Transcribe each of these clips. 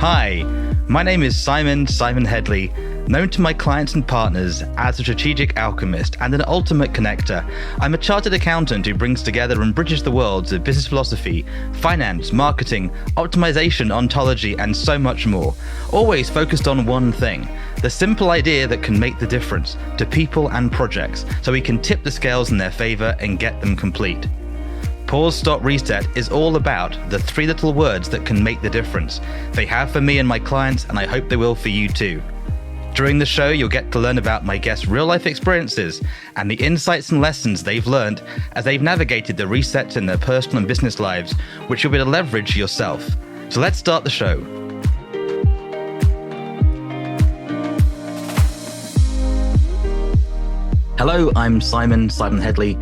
Hi, my name is Simon Hedley, known to my clients and partners as a strategic alchemist and an ultimate connector. I'm a chartered accountant who brings together and bridges the worlds of business philosophy, finance, marketing, optimization, ontology, and so much more. Always focused on one thing, the simple idea that can make the difference to people and projects so we can tip the scales in their favor and get them complete. Pause, Stop, Reset is all about the three little words that can make the difference. They have for me and my clients, and I hope they will for you too. During the show, you'll get to learn about my guests' real-life experiences and the insights and lessons they've learned as they've navigated the resets in their personal and business lives, which you'll be able to leverage yourself. So let's start the show. Hello, I'm Simon Hedley,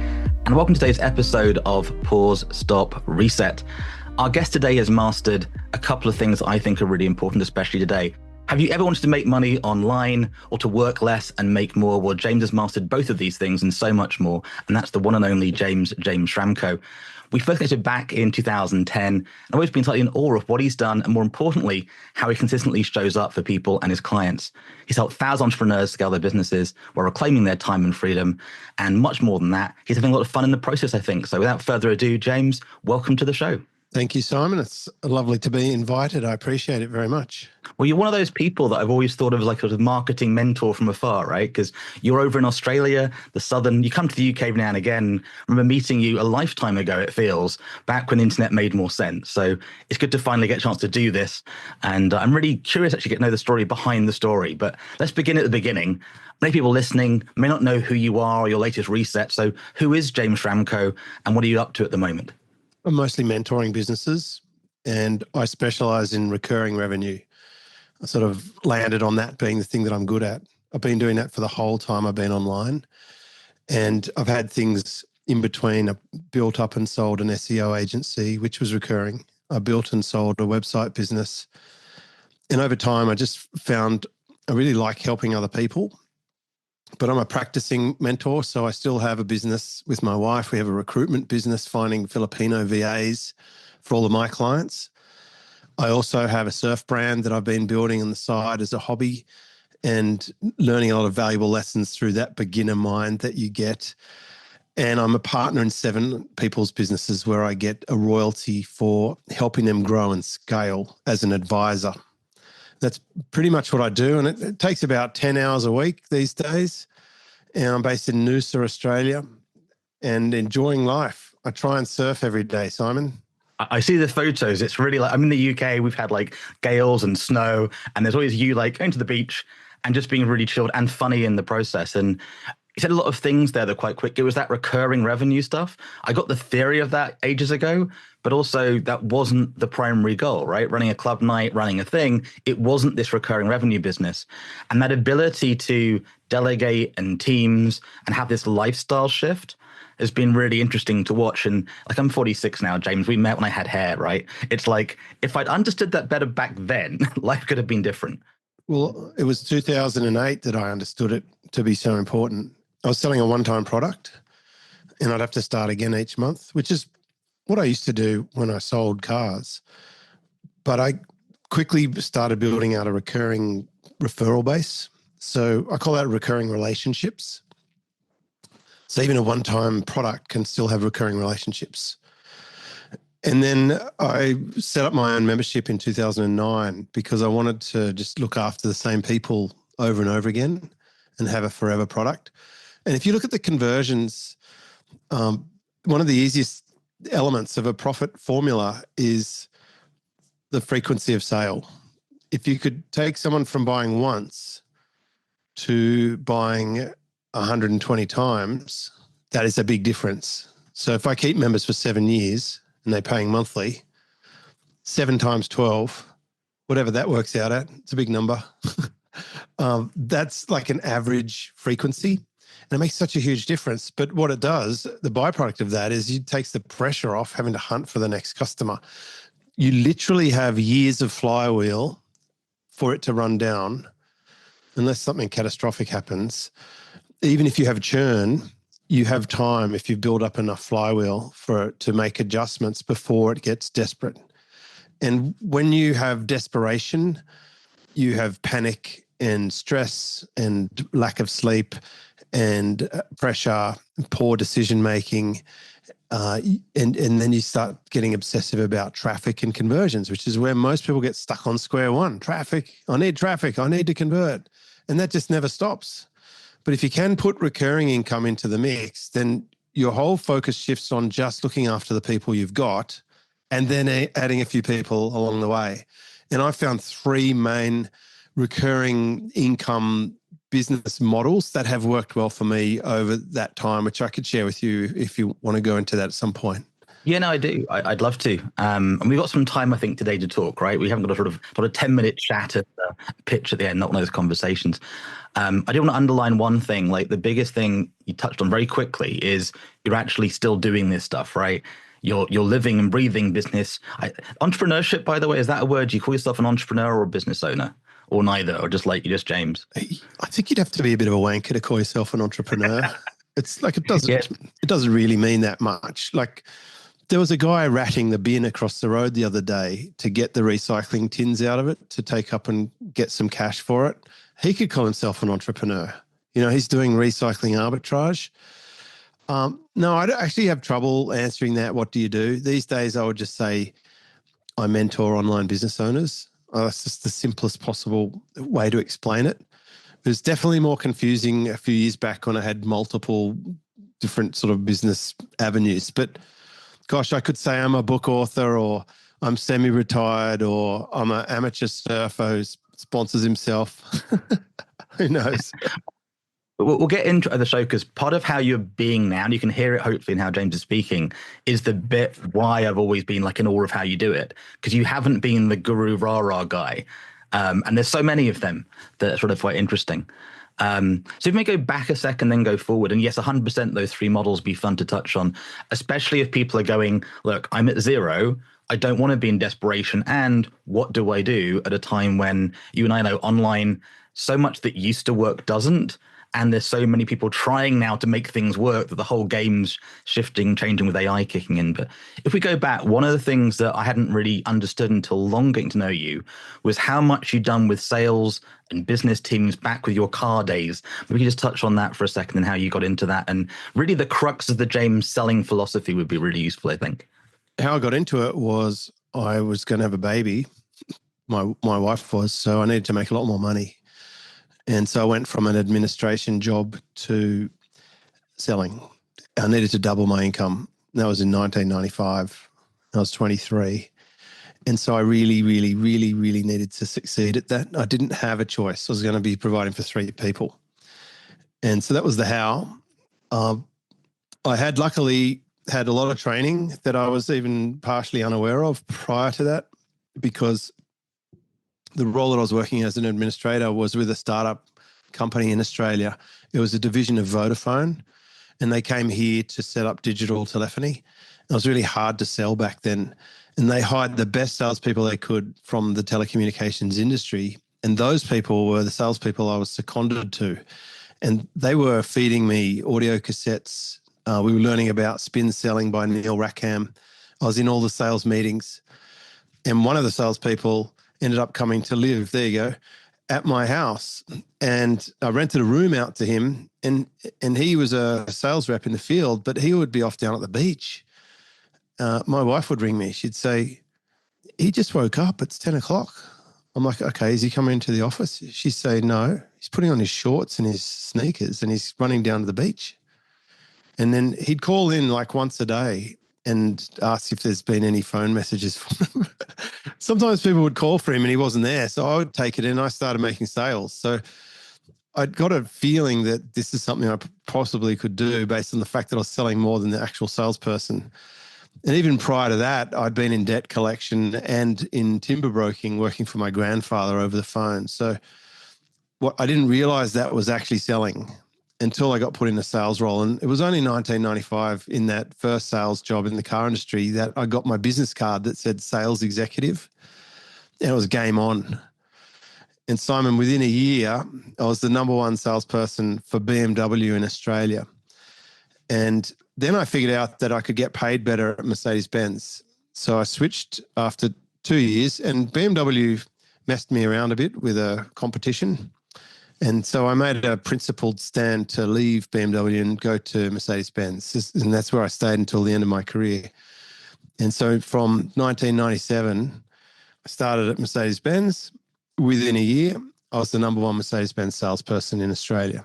and welcome to today's episode of Pause, Stop, Reset. Our guest today has mastered a couple of things that I think are really important, especially today. Have you ever wanted to make money online or to work less and make more? Well, James has mastered both of these things and so much more, and that's the one and only James Schramko. We first connected back in 2010, and I've always been slightly in awe of what he's done, and more importantly, how he consistently shows up for people and his clients. He's helped thousands of entrepreneurs scale their businesses while reclaiming their time and freedom, and much more than that. He's having a lot of fun in the process, I think. So without further ado, James, welcome to the show. Thank you, Simon. It's lovely to be invited. I appreciate it very much. Well, you're one of those people that I've always thought of as like a sort of marketing mentor from afar, right? Because you're over in Australia, you come to the UK now and again. I remember meeting you a lifetime ago, it feels, back when the internet made more sense. So it's good to finally get a chance to do this. And I'm really curious actually to get to know the story behind the story. But let's begin at the beginning. Many people listening may not know who you are or your latest reset. So who is James Schramko and what are you up to at the moment? I'm mostly mentoring businesses and I specialize in recurring revenue. I sort of landed on that being the thing that I'm good at. I've been doing that for the whole time I've been online, and I've had things in between. I built up and sold an SEO agency, which was recurring. I built and sold a website business. And over time, I just found I really like helping other people. But I'm a practicing mentor, so I still have a business with my wife. We have a recruitment business finding Filipino VAs for all of my clients. I also have a surf brand that I've been building on the side as a hobby and learning a lot of valuable lessons through that beginner mind that you get. And I'm a partner in 7 people's businesses where I get a royalty for helping them grow and scale as an advisor. That's pretty much what I do. And it takes about 10 hours a week these days. And I'm based in Noosa, Australia, and enjoying life. I try and surf every day, Simon. I see the photos. It's really like, I'm in the UK, we've had like gales and snow, and there's always you like going to the beach and just being really chilled and funny in the process. And you said a lot of things there that are quite quick. It was that recurring revenue stuff. I got the theory of that ages ago, but also that wasn't the primary goal, right? Running a club night, running a thing, it wasn't this recurring revenue business. And that ability to delegate and teams and have this lifestyle shift has been really interesting to watch. And like, I'm 46 now, James. We met when I had hair, right? It's like, if I'd understood that better back then, life could have been different. Well, it was 2008 that I understood it to be so important. I was selling a one-time product and I'd have to start again each month, which is what I used to do when I sold cars. But I quickly started building out a recurring referral base. So I call that recurring relationships. So even a one-time product can still have recurring relationships. And then I set up my own membership in 2009 because I wanted to just look after the same people over and over again and have a forever product. And if you look at the conversions, one of the easiest elements of a profit formula is the frequency of sale. If you could take someone from buying once to buying 120 times, that is a big difference. So if I keep members for 7 years and they're paying monthly, 7 times 12, whatever that works out at, it's a big number. That's like an average frequency. And it makes such a huge difference. But what it does, the byproduct of that is it takes the pressure off having to hunt for the next customer. You literally have years of flywheel for it to run down unless something catastrophic happens. Even if you have churn, you have time if you build up enough flywheel for it to make adjustments before it gets desperate. And when you have desperation, you have panic and stress and lack of sleep and pressure, poor decision making. And then you start getting obsessive about traffic and conversions, which is where most people get stuck on square one. Traffic, I need to convert. And that just never stops. But if you can put recurring income into the mix, then your whole focus shifts on just looking after the people you've got and then adding a few people along the way. And I found 3 main recurring income business models that have worked well for me over that time, which I could share with you if you want to go into that at some point. Yeah, no, I do. I'd love to. And we've got some time, I think, today to talk, right? We haven't got a sort of 10-minute chat at the pitch at the end, not one of those conversations. I do want to underline one thing. Like the biggest thing you touched on very quickly is you're actually still doing this stuff, right? You're living and breathing business. Entrepreneurship, by the way, is that a word? Do you call yourself an entrepreneur or a business owner? Or neither, or just like you're just James? I think you'd have to be a bit of a wanker to call yourself an entrepreneur. It's like it doesn't really mean that much. Like there was a guy ratting the bin across the road the other day to get the recycling tins out of it to take up and get some cash for it. He could call himself an entrepreneur. You know, he's doing recycling arbitrage. No, I actually have trouble answering that. What do you do? These days, I would just say I mentor online business owners. That's just the simplest possible way to explain it. It was definitely more confusing a few years back when I had multiple different sort of business avenues. But gosh, I could say I'm a book author, or I'm semi-retired, or I'm an amateur surfer who sponsors himself. Who knows? We'll get into the show because part of how you're being now, and you can hear it hopefully in how James is speaking, is the bit why I've always been like in awe of how you do it, because you haven't been the guru rah-rah guy. And there's so many of them that are sort of quite interesting. So if we may go back a second, then go forward. And yes, 100% those 3 models be fun to touch on, especially if people are going, look, I'm at 0. I don't want to be in desperation. And what do I do at a time when you and I know online, so much that used to work doesn't? And there's so many people trying now to make things work that the whole game's shifting, changing with AI kicking in. But if we go back, one of the things that I hadn't really understood until long getting to know you was how much you've done with sales and business teams back with your car days. Maybe we could just touch on that for a second and how you got into that. And really the crux of the James selling philosophy would be really useful, I think. How I got into it was I was going to have a baby. My wife was, so I needed to make a lot more money. And so I went from an administration job to selling. I needed to double my income. That was in 1995. I was 23. And so I really, really, really, really needed to succeed at that. I didn't have a choice. I was going to be providing for 3 people. And so that was the how. I had luckily had a lot of training that I was even partially unaware of prior to that, because the role that I was working as an administrator was with a startup company in Australia. It was a division of Vodafone, and they came here to set up digital telephony. It was really hard to sell back then. And they hired the best salespeople they could from the telecommunications industry. And those people were the salespeople I was seconded to. And they were feeding me audio cassettes. We were learning about spin selling by Neil Rackham. I was in all the sales meetings. And one of the salespeople ended up coming to live, there you go, at my house. And I rented a room out to him. And he was a sales rep in the field, but he would be off down at the beach. My wife would ring me. She'd say, he just woke up. It's 10 o'clock. I'm like, okay, is he coming into the office? She'd say, no, he's putting on his shorts and his sneakers and he's running down to the beach. And then he'd call in like once a day and ask if there's been any phone messages from him. Sometimes people would call for him and he wasn't there. So I would take it in and I started making sales. So I'd got a feeling that this is something I possibly could do based on the fact that I was selling more than the actual salesperson. And even prior to that, I'd been in debt collection and in timber broking, working for my grandfather over the phone. So what I didn't realize that was actually selling until I got put in a sales role. And it was only 1995 in that first sales job in the car industry that I got my business card that said sales executive, and it was game on. And Simon, within a year, I was the number 1 salesperson for BMW in Australia. And then I figured out that I could get paid better at Mercedes-Benz. So I switched after 2 years, and BMW messed me around a bit with a competition. And so I made a principled stand to leave BMW and go to Mercedes-Benz. And that's where I stayed until the end of my career. And so from 1997, I started at Mercedes-Benz. Within a year, I was the number one Mercedes-Benz salesperson in Australia.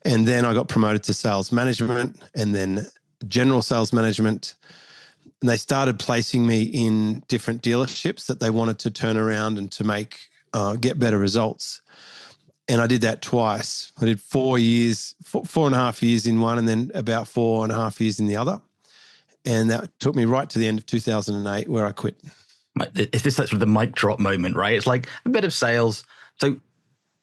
And then I got promoted to sales management and then general sales management. And they started placing me in different dealerships that they wanted to turn around and to get better results. And I did that twice. I did 4 years, 4.5 years in one, and then about 4.5 years in the other. And that took me right to the end of 2008 where I quit. Is this that sort of the mic drop moment, right? It's like a bit of sales. So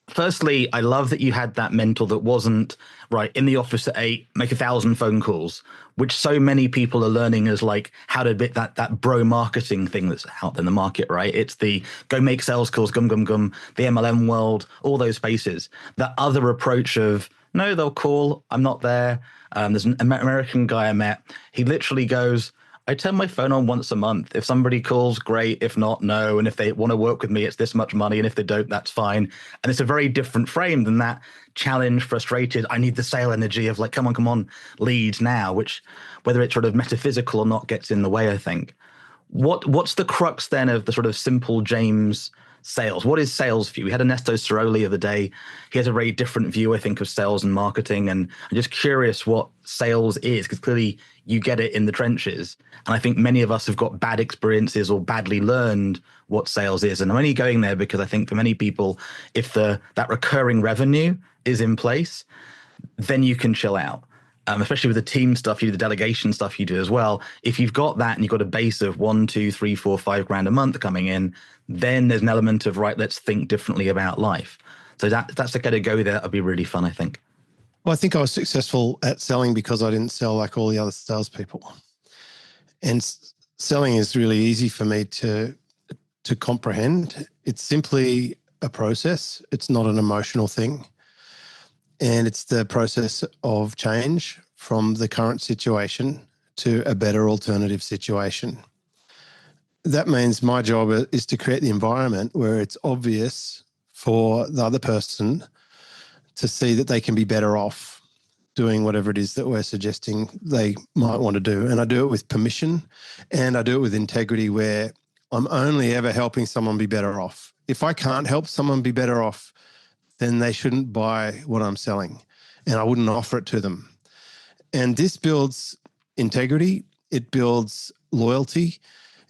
firstly, I love that you had that mentor that wasn't, right, in the office at 8, make 1,000 phone calls, which so many people are learning as like how to bit that bro marketing thing that's out in the market, right? It's the go make sales calls, the MLM world, all those spaces. That other approach of, no, they'll call, I'm not there. There's an American guy I met. He literally goes, I turn my phone on once a month. If somebody calls, great. If not, no. And if they want to work with me, it's this much money. And if they don't, that's fine. And it's a very different frame than that challenge, frustrated. I need the sale energy of like, come on, lead now, which whether it's sort of metaphysical or not gets in the way, I think. What's the crux then of the sort of simple James sales? What is sales for you? We had Ernesto Ciroli the other day. He has a very different view, I think, of sales and marketing. And I'm just curious what sales is, because clearly you get it in the trenches. And I think many of us have got bad experiences or badly learned what sales is. And I'm only going there because I think for many people, if that recurring revenue is in place, then you can chill out. Especially with the team stuff, you do the delegation stuff you do as well. If you've got that and you've got a base of 1, 2, 3, 4, 5 grand a month coming in, then there's an element of, right, let's think differently about life. So that's the kind of go there. That'd be really fun, I think. Well, I think I was successful at selling because I didn't sell like all the other salespeople. And selling is really easy for me to comprehend. It's simply a process. It's not an emotional thing. And it's the process of change from the current situation to a better alternative situation. That means my job is to create the environment where it's obvious for the other person to see that they can be better off doing whatever it is that we're suggesting they might want to do. And I do it with permission, and I do it with integrity, where I'm only ever helping someone be better off. If I can't help someone be better off, then they shouldn't buy what I'm selling, and I wouldn't offer it to them. And this builds integrity, it builds loyalty,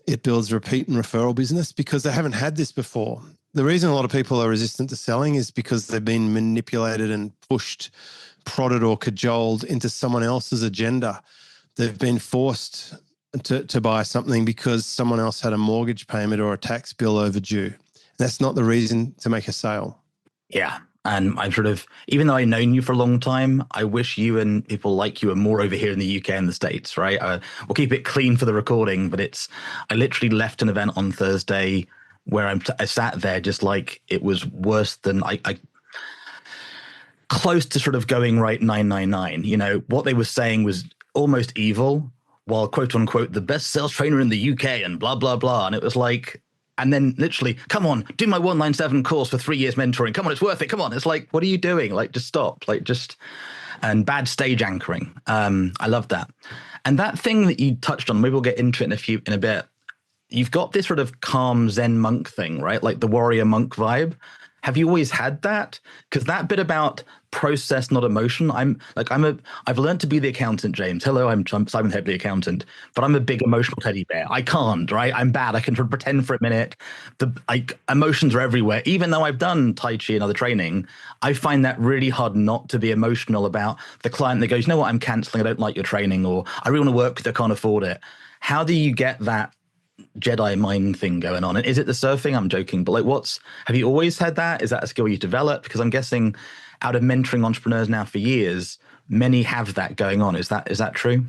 it builds repeat and referral business, because they haven't had this before. The reason a lot of people are resistant to selling is because they've been manipulated and pushed, prodded or cajoled into someone else's agenda. They've been forced to buy something because someone else had a mortgage payment or a tax bill overdue. That's not the reason to make a sale. Yeah. And I'm sort of, even though I've known you for a long time, I wish you and people like you are more over here in the UK and the States, right? We'll keep it clean for the recording, but I literally left an event on Thursday where I sat there just like it was worse than I close to sort of going right 999. You know, what they were saying was almost evil, while quote unquote, the best sales trainer in the UK and blah, blah, blah. And it was like, and then literally, come on, do my 197 course for 3 years mentoring. Come on, it's worth it. Come on. It's like, what are you doing? Like, just stop. And bad stage anchoring. I love that. And that thing that you touched on, maybe we'll get into it in a bit. You've got this sort of calm Zen monk thing, right? Like the warrior monk vibe. Have you always had that? Because that bit about process, not emotion. I've learned to be the accountant, James. Hello, I'm Simon Hedley, accountant, but I'm a big emotional teddy bear. I can't, right? I'm bad. I can sort of pretend for a minute. Emotions are everywhere. Even though I've done Tai Chi and other training, I find that really hard not to be emotional about the client that goes, you know what, I'm canceling. I don't like your training, or I really want to work because I can't afford it. How do you get that Jedi mind thing going on? And is it the surfing? I'm joking, but have you always had that? Is that a skill you developed? Because I'm guessing out of mentoring entrepreneurs now for years, many have that going on. Is that true?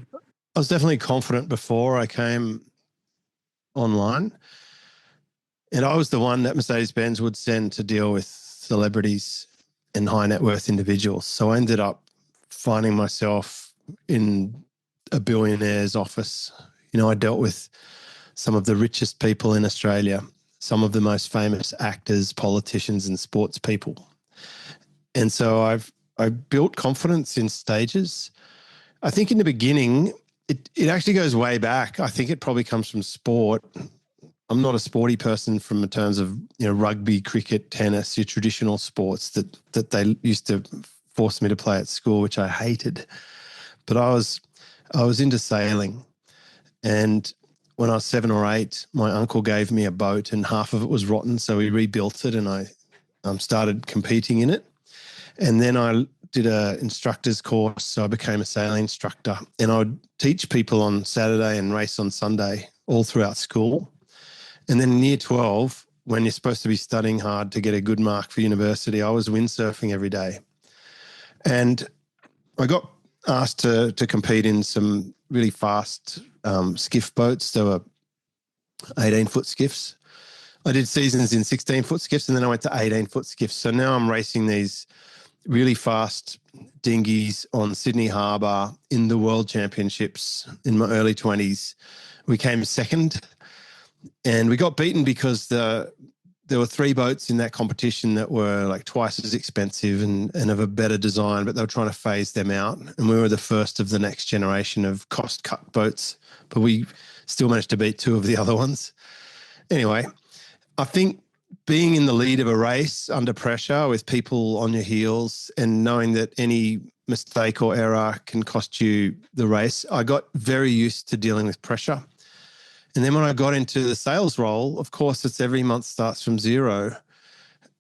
I was definitely confident before I came online, and I was the one that Mercedes-Benz would send to deal with celebrities and high net worth individuals. So I ended up finding myself in a billionaire's office. You know, I dealt with some of the richest people in Australia, some of the most famous actors, politicians, and sports people. And so I built confidence in stages. I think in the beginning, it actually goes way back. I think it probably comes from sport. I'm not a sporty person from the terms of, rugby, cricket, tennis, your traditional sports that they used to force me to play at school, which I hated. But I was into sailing. And when I was 7 or 8, my uncle gave me a boat and half of it was rotten. So we rebuilt it and I started competing in it. And then I did an instructor's course. So I became a sailing instructor and I would teach people on Saturday and race on Sunday all throughout school. And then in year 12, when you're supposed to be studying hard to get a good mark for university, I was windsurfing every day. And I got asked to compete in some really fast skiff boats. There were 18-foot skiffs. I did seasons in 16-foot skiffs and then I went to 18-foot skiffs. So now I'm racing these really fast dinghies on Sydney Harbour in the World Championships in my early 20s. We came second and we got beaten because there were 3 boats in that competition that were like twice as expensive and of a better design, but they were trying to phase them out. And we were the first of the next generation of cost-cut boats, but we still managed to beat 2 of the other ones. Anyway, I think being in the lead of a race under pressure with people on your heels and knowing that any mistake or error can cost you the race, I got very used to dealing with pressure. And then when I got into the sales role, of course, it's every month starts from zero.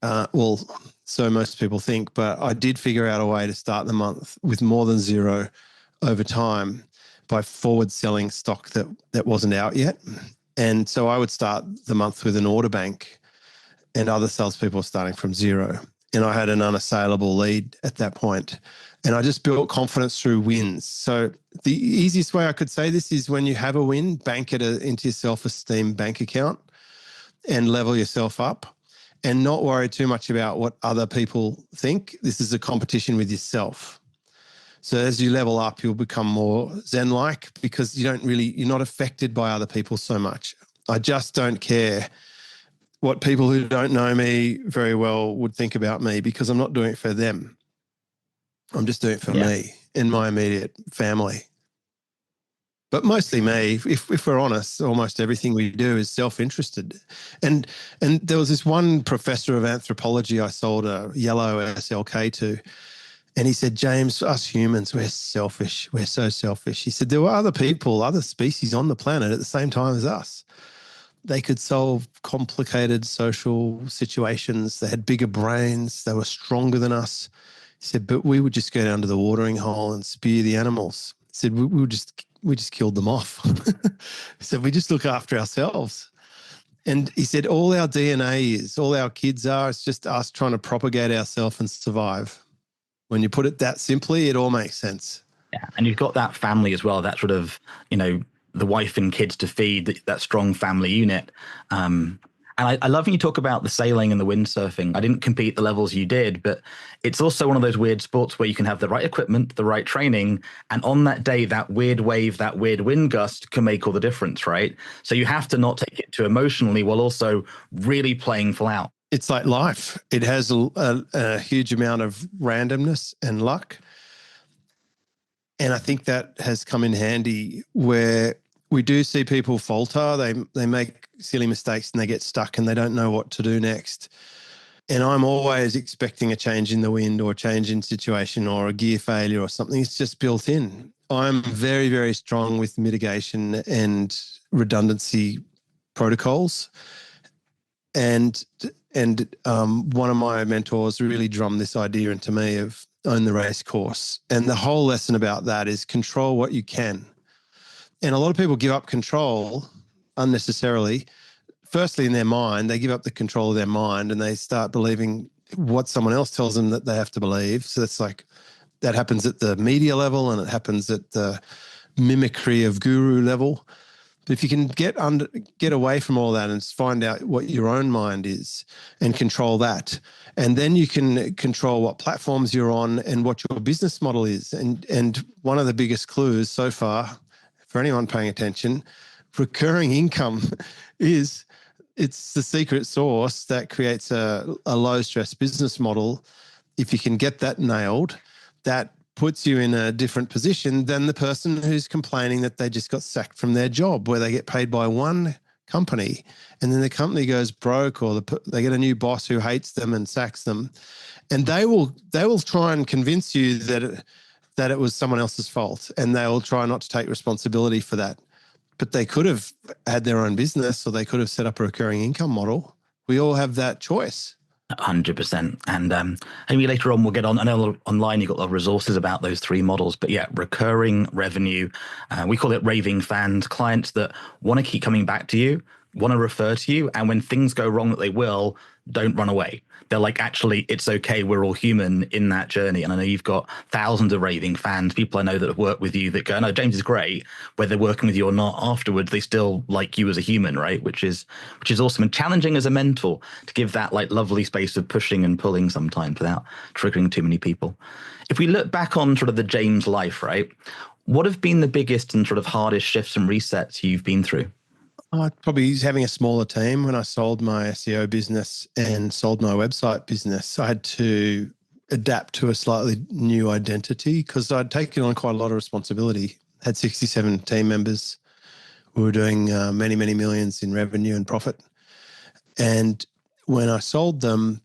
Well, so most people think, but I did figure out a way to start the month with more than zero over time by forward selling stock that wasn't out yet. And so I would start the month with an order bank and other salespeople were starting from zero. And I had an unassailable lead at that point. And I just built confidence through wins. So the easiest way I could say this is when you have a win, bank it into your self-esteem bank account and level yourself up and not worry too much about what other people think. This is a competition with yourself. So as you level up, you'll become more Zen-like because you're not affected by other people so much. I just don't care what people who don't know me very well would think about me because I'm not doing it for them. I'm just doing it for me and my immediate family. But mostly me, if we're honest, almost everything we do is self-interested. And there was this one professor of anthropology I sold a yellow SLK to, and he said, James, us humans, we're selfish. We're so selfish. He said, there were other people, other species on the planet at the same time as us. They could solve complicated social situations. They had bigger brains. They were stronger than us. He said, but we would just go down to the watering hole and spear the animals. He said, we just killed them off. He said, we just look after ourselves. And he said, all our DNA all our kids are, it's just us trying to propagate ourselves and survive. When you put it that simply, it all makes sense. Yeah. And you've got that family as well, that sort of, the wife and kids to feed, that strong family unit. And I love when you talk about the sailing and the windsurfing. I didn't compete the levels you did, but it's also one of those weird sports where you can have the right equipment, the right training, and on that day, that weird wave, that weird wind gust can make all the difference, right? So you have to not take it too emotionally while also really playing full out. It's like life. It has a huge amount of randomness and luck. And I think that has come in handy where we do see people falter. They make silly mistakes and they get stuck and they don't know what to do next. And I'm always expecting a change in the wind or a change in situation or a gear failure or something. It's just built in. I'm very, very strong with mitigation and redundancy protocols. And one of my mentors really drummed this idea into me of own the race course. And the whole lesson about that is control what you can. And a lot of people give up control unnecessarily. Firstly, in their mind, they give up the control of their mind and they start believing what someone else tells them that they have to believe. So it's like that happens at the media level and it happens at the mimicry of guru level. But if you can get away from all that and find out what your own mind is and control that, and then you can control what platforms you're on and what your business model is. And one of the biggest clues so far for anyone paying attention, recurring income it's the secret sauce that creates a low stress business model. If you can get that nailed, that puts you in a different position than the person who's complaining that they just got sacked from their job, where they get paid by one company and then the company goes broke, or they get a new boss who hates them and sacks them, and they will try and convince you that it was someone else's fault, and they will try not to take responsibility for that. But they could have had their own business, or they could have set up a recurring income model. We all have that choice. 100%. And maybe later on we'll get on. I know online you've got a lot of resources about those three models, but yeah, recurring revenue. We call it raving fans, clients that want to keep coming back to you, want to refer to you. And when things go wrong, that they will, don't run away. They're like, actually, it's okay. We're all human in that journey. And I know you've got thousands of raving fans, people I know that have worked with you that go, no, James is great. Whether working with you or not afterwards, they still like you as a human, right? Which is awesome and challenging as a mentor to give that like lovely space of pushing and pulling sometimes without triggering too many people. If we look back on sort of the James life, right? What have been the biggest and sort of hardest shifts and resets you've been through? Probably having a smaller team. When I sold my SEO business and sold my website business, I had to adapt to a slightly new identity because I'd taken on quite a lot of responsibility. Had 67 team members. We were doing many, many millions in revenue and profit. And when I sold them,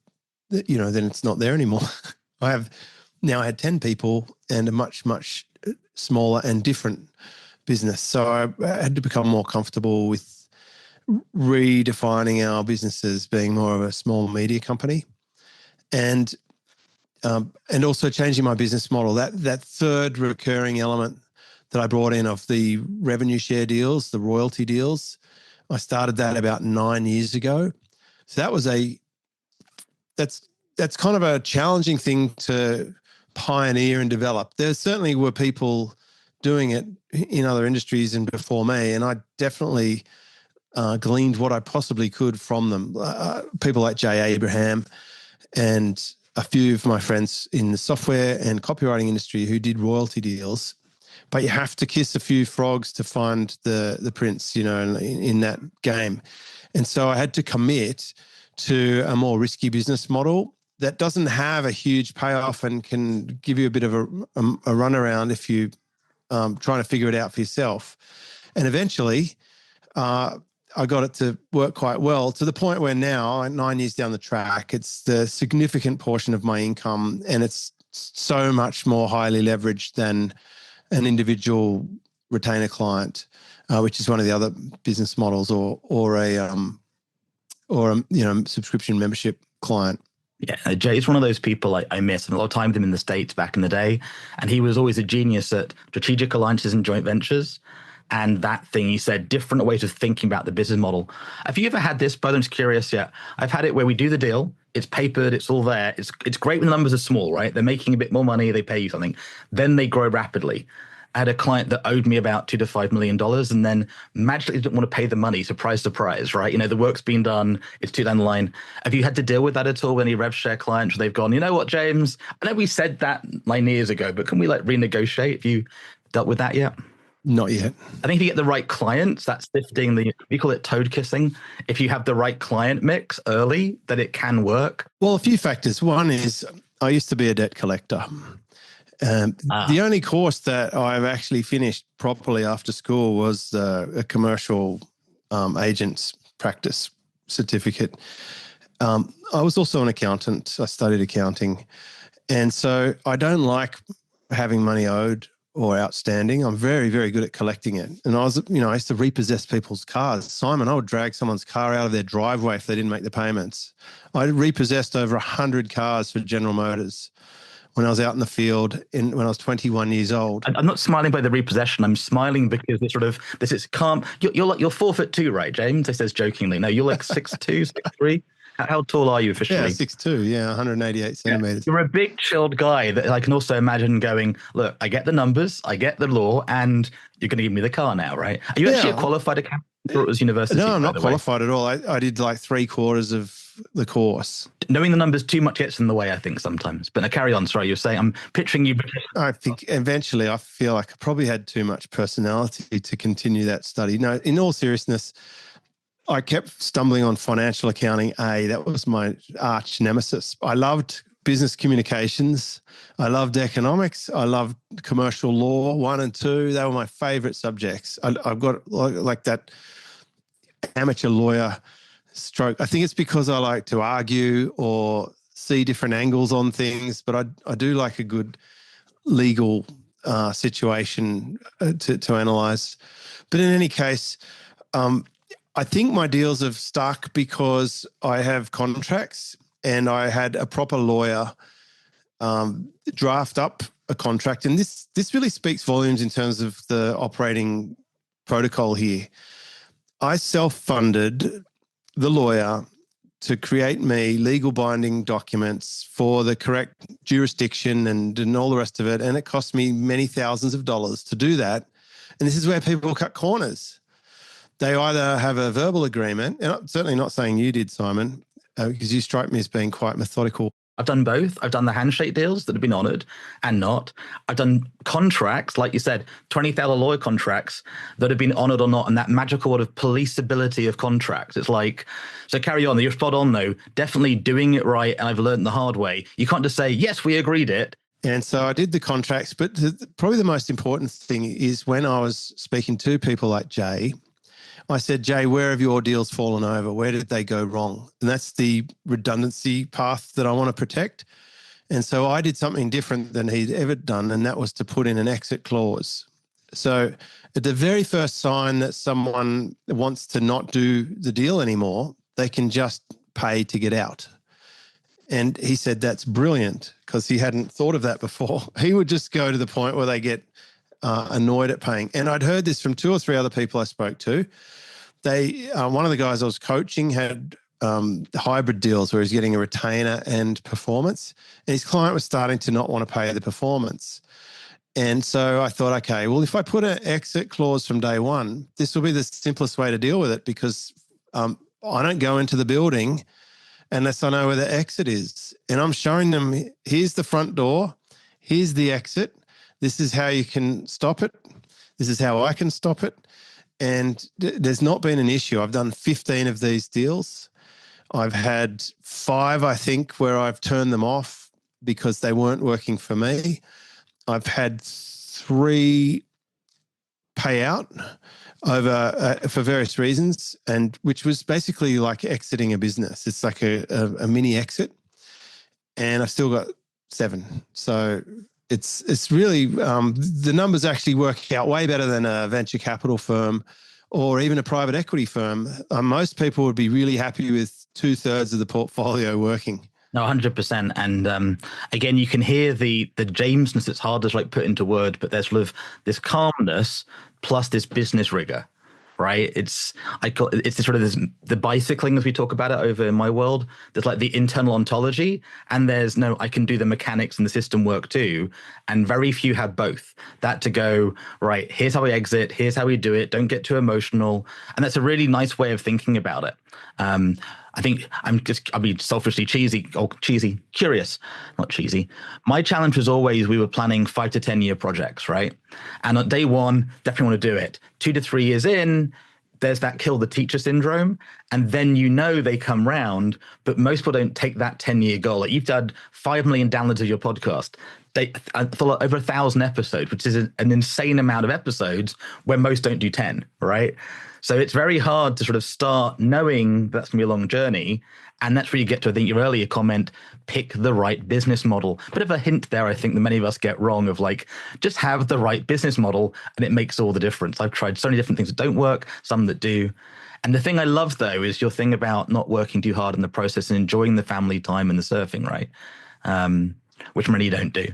then it's not there anymore. I had 10 people and a much, much smaller and different business. So I had to become more comfortable with redefining our business as being more of a small media company, and also changing my business model. That third recurring element that I brought in of the revenue share deals, the royalty deals, I started that about 9 years ago. So that's kind of a challenging thing to pioneer and develop. There certainly were people doing it in other industries and before me, and I definitely gleaned what I possibly could from them. People like Jay Abraham and a few of my friends in the software and copywriting industry who did royalty deals. But you have to kiss a few frogs to find the prince, in that game. And so I had to commit to a more risky business model that doesn't have a huge payoff and can give you a bit of a runaround if you trying to figure it out for yourself. And eventually, I got it to work quite well, to the point where now, 9 years down the track, it's the significant portion of my income, and it's so much more highly leveraged than an individual retainer client, which is one of the other business models, or a subscription membership client. Yeah, Jay's one of those people I miss. And a lot of time with him in the States back in the day. And he was always a genius at strategic alliances and joint ventures. And that thing, he said, different ways of thinking about the business model. Have you ever had this? But I'm just curious. Yeah, I've had it where we do the deal. It's papered. It's all there. It's great when the numbers are small, right? They're making a bit more money. They pay you something. Then they grow rapidly. I had a client that owed me about $2 to $5 million and then magically didn't want to pay the money. Surprise, surprise, right? The work's been done. It's too down the line. Have you had to deal with that at all? Any rev share clients where they've gone, you know what, James? I know we said that 9 years ago, but can we renegotiate? Have you dealt with that yet? Not yet. I think if you get the right clients, that's sifting we call it toad kissing. If you have the right client mix early, then it can work. Well, a few factors. One is I used to be a debt collector. The only course that I've actually finished properly after school was a commercial agent's practice certificate. I was also an accountant. I studied accounting. And so I don't like having money owed or outstanding. I'm very, very good at collecting it. And I used to repossess people's cars. Simon, I would drag someone's car out of their driveway if they didn't make the payments. I repossessed over 100 cars for General Motors when I was out in the field when I was 21 years old. I'm not smiling by the repossession. I'm smiling because this is calm. You're 4'2", right, James? I says jokingly. No, you're like 6'2", 6'3". How tall are you officially? Yeah, 6'2", 188 centimeters. You're a big chilled guy that I can also imagine going, look, I get the numbers, I get the law, and you're going to give me the car now, right? Are you actually a qualified accountant or it was university? No, I'm not qualified at all. I did like 3/4 of the course. Knowing the numbers too much gets in the way, I think, sometimes. But now carry on. Sorry, you're saying, I'm picturing you. I think eventually I feel like I probably had too much personality to continue that study. No, in all seriousness, I kept stumbling on financial accounting A. That was my arch nemesis. I loved business communications. I loved economics. I loved commercial law 1 and 2. They were my favorite subjects. I've got like that amateur lawyer stroke. I think it's because I like to argue or see different angles on things, but I do like a good legal situation to analyze. But in any case, I think my deals have stuck because I have contracts and I had a proper lawyer draft up a contract. And this really speaks volumes in terms of the operating protocol here. I self-funded the lawyer to create me legal binding documents for the correct jurisdiction and all the rest of it. And it cost me many thousands of dollars to do that. And this is where people cut corners. They either have a verbal agreement, and I'm certainly not saying you did, Simon, because you strike me as being quite methodical. I've done both. I've done the handshake deals that have been honored and not. I've done contracts, like you said, $20,000 lawyer contracts that have been honored or not, and that magical word of policeability of contracts. It's like, so carry on. You're spot on, though. Definitely doing it right, and I've learned the hard way. You can't just say, yes, we agreed it. And so I did the contracts, but probably the most important thing is when I was speaking to people like Jay, I said, Jay, where have your deals fallen over? Where did they go wrong? And that's the redundancy path that I want to protect. And so I did something different than he'd ever done, and that was to put in an exit clause. So at the very first sign that someone wants to not do the deal anymore, they can just pay to get out. And he said that's brilliant because he hadn't thought of that before. He would just go to the point where they get annoyed at paying. And I'd heard this from 2 or 3 other people I spoke to. One of the guys I was coaching had hybrid deals where he's getting a retainer and performance, and his client was starting to not want to pay the performance. And so I thought, okay, well, if I put an exit clause from day one, this will be the simplest way to deal with it because I don't go into the building unless I know where the exit is. And I'm showing them, here's the front door, here's the exit. This is how you can stop it. This is how I can stop it. And there's not been an issue. I've done 15 of these deals. I've had 5, I think, where I've turned them off because they weren't working for me. I've had 3 pay out over for various reasons, and which was basically like exiting a business. It's like a mini exit, and I've still got 7. So it's really the numbers actually work out way better than a venture capital firm or even a private equity firm. Most people would be really happy with 2/3 of the portfolio working. No, 100%. And again, you can hear the Jamesness. It's hard to like put into word, but there's sort of this calmness plus this business rigor, right? It's this sort of the bicycling as we talk about it over in my world. There's like the internal ontology, and there's no, I can do the mechanics and the system work too. And very few have both. That to go, right, here's how we exit, here's how we do it, don't get too emotional. And that's a really nice way of thinking about it. I think I'll be selfishly curious, not cheesy. My challenge was always we were planning 5 to 10 year projects, right? And on day one, definitely want to do it. 2 to 3 years in, there's that kill the teacher syndrome. And then they come round, but most people don't take that 10-year goal. Like you've done 5 million downloads of your podcast. I thought over 1,000 episodes, which is an insane amount of episodes where most don't do 10, right? So it's very hard to sort of start knowing that's going to be a long journey. And that's where you get to, I think, your earlier comment, pick the right business model. Bit of a hint there, I think, that many of us get wrong of like, just have the right business model and it makes all the difference. I've tried so many different things that don't work, some that do. And the thing I love, though, is your thing about not working too hard in the process and enjoying the family time and the surfing, right? Which many don't do.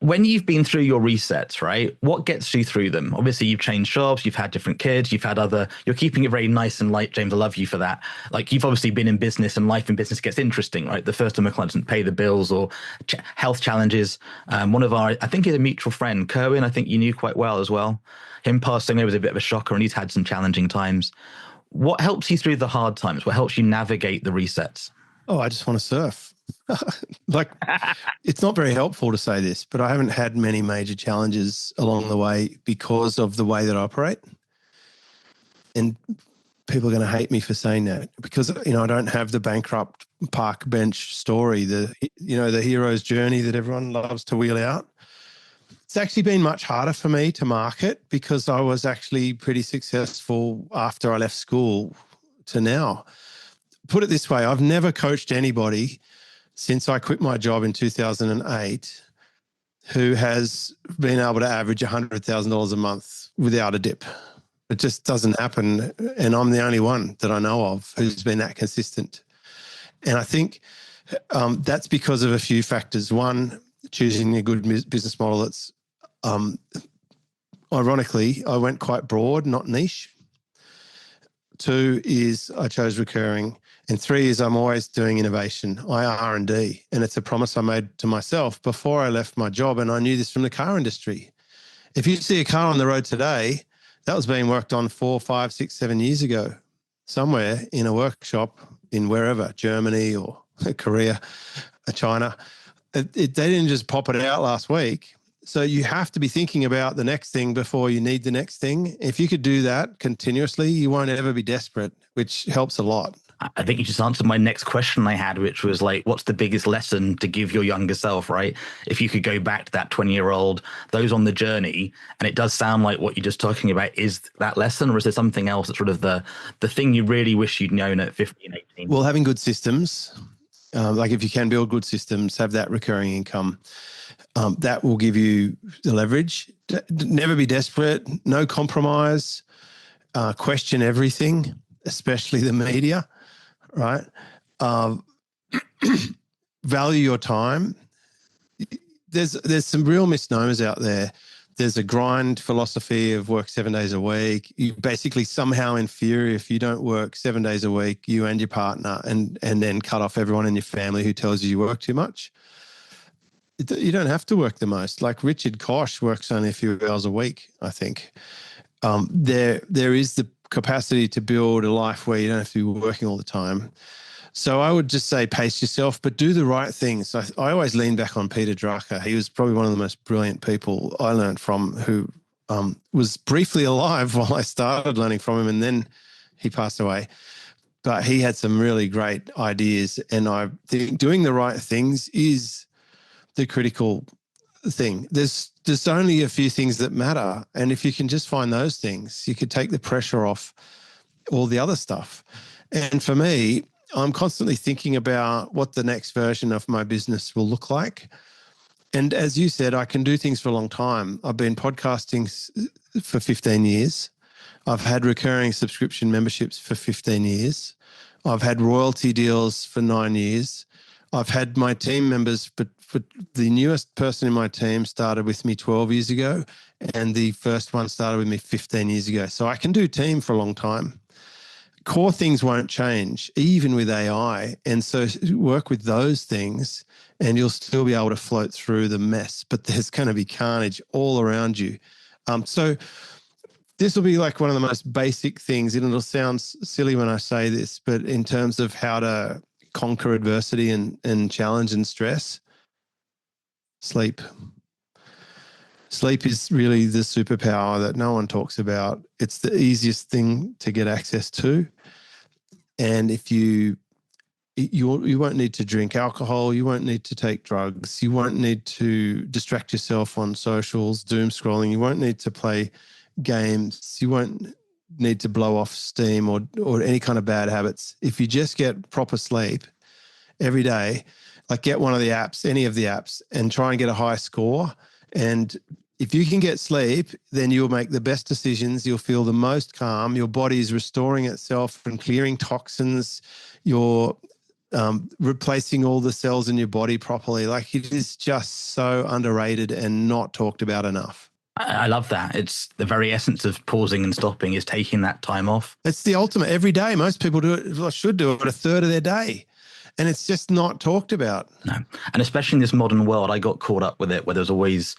When you've been through your resets, right, what gets you through them? Obviously, you've changed jobs, you've had different kids, you're keeping it very nice and light, James. I love you for that. Like you've obviously been in business and life in business gets interesting, right? The first time a client doesn't pay the bills or health challenges. One of our, I think he's a mutual friend, Kerwin, I think you knew quite well as well. Him passing away was a bit of a shocker and he's had some challenging times. What helps you through the hard times? What helps you navigate the resets? Oh, I just want to surf. Like, it's not very helpful to say this, but I haven't had many major challenges along the way because of the way that I operate. And people are going to hate me for saying that because, I don't have the bankrupt park bench story, the hero's journey that everyone loves to wheel out. It's actually been much harder for me to market because I was actually pretty successful after I left school to now. Put it this way, I've never coached anybody since I quit my job in 2008 who has been able to average $100,000 a month without a dip. It just doesn't happen. And I'm the only one that I know of who's been that consistent. And I think that's because of a few factors. One, choosing a good business model that's, ironically, I went quite broad, not niche. 2 is I chose recurring. And 3 is I'm always doing innovation, R&D. And it's a promise I made to myself before I left my job. And I knew this from the car industry. If you see a car on the road today, that was being worked on 4, 5, 6, 7 years ago, somewhere in a workshop in wherever, Germany or Korea, China. They didn't just pop it out last week. So you have to be thinking about the next thing before you need the next thing. If you could do that continuously, you won't ever be desperate, which helps a lot. I think you just answered my next question I had, which was like, what's the biggest lesson to give your younger self, right? If you could go back to that 20-year-old, those on the journey, and it does sound like what you're just talking about is that lesson, or is there something else that's sort of the thing you really wish you'd known at 15, 18? Well, having good systems, like if you can build good systems, have that recurring income, that will give you the leverage. Never be desperate, no compromise, question everything, especially the media. Right. Value your time. There's some real misnomers out there. There's a grind philosophy of work 7 days a week. You basically somehow inferior if you don't work 7 days a week, you and your partner, and then cut off everyone in your family who tells you work too much. You don't have to work the most. Like Richard Koch works only a few hours a week, I think. There is the capacity to build a life where you don't have to be working all the time. So I would just say pace yourself, but do the right things. I always lean back on Peter Drucker. He was probably one of the most brilliant people I learned from, who was briefly alive while I started learning from him, and then he passed away. But he had some really great ideas, and I think doing the right things is the critical thing. There's only a few things that matter. And if you can just find those things, you could take the pressure off all the other stuff. And for me, I'm constantly thinking about what the next version of my business will look like. And as you said, I can do things for a long time. I've been podcasting for 15 years. I've had recurring subscription memberships for 15 years. I've had royalty deals for 9 years. I've had my team members, but the newest person in my team started with me 12 years ago, and the first one started with me 15 years ago. So I can do team for a long time. Core things won't change, even with AI. And so work with those things and you'll still be able to float through the mess, but there's going to be carnage all around you. So this will be like one of the most basic things, and it'll sound silly when I say this, but in terms of how to conquer adversity and challenge and stress, sleep. Sleep is really the superpower that no one talks about. It's the easiest thing to get access to. And if you won't need to drink alcohol, you won't need to take drugs, you won't need to distract yourself on socials, doom scrolling, you won't need to play games, you won't need to blow off steam or any kind of bad habits. If you just get proper sleep every day, like get one of the apps, any of the apps, and try and get a high score. And if you can get sleep, then you'll make the best decisions. You'll feel the most calm. Your body is restoring itself and clearing toxins. You're replacing all the cells in your body properly. Like, it is just so underrated and not talked about enough. I love that. It's the very essence of pausing and stopping is taking that time off. It's the ultimate every day. Most people do it, should do it a third of their day. And it's just not talked about. No. And especially in this modern world, I got caught up with it where there's always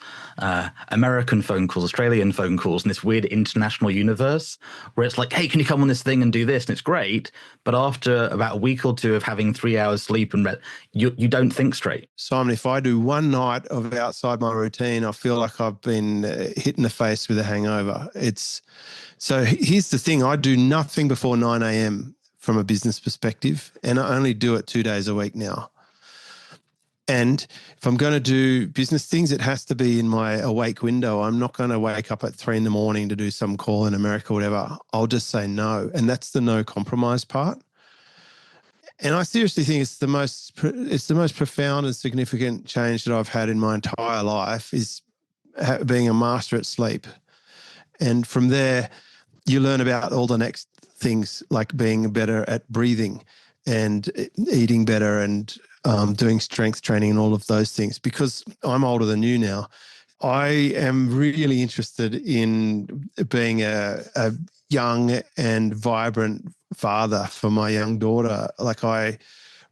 American phone calls, Australian phone calls, and this weird international universe where it's like, hey, can you come on this thing and do this? And it's great. But after about a week or two of having 3 hours sleep and you don't think straight. Simon, if I do one night of outside my routine, I feel like I've been hit in the face with a hangover. So here's the thing. I do nothing before 9 a.m. from a business perspective, and I only do it 2 days a week now. And if I'm going to do business things, it has to be in my awake window. I'm not going to wake up at 3 a.m. to do some call in America or whatever. I'll just say no. And that's the no compromise part. And I seriously think it's the most profound and significant change that I've had in my entire life is being a master at sleep. And from there, you learn about all the next things like being better at breathing and eating better and doing strength training and all of those things. Because I'm older than you now, I am really interested in being a young and vibrant father for my young daughter. Like I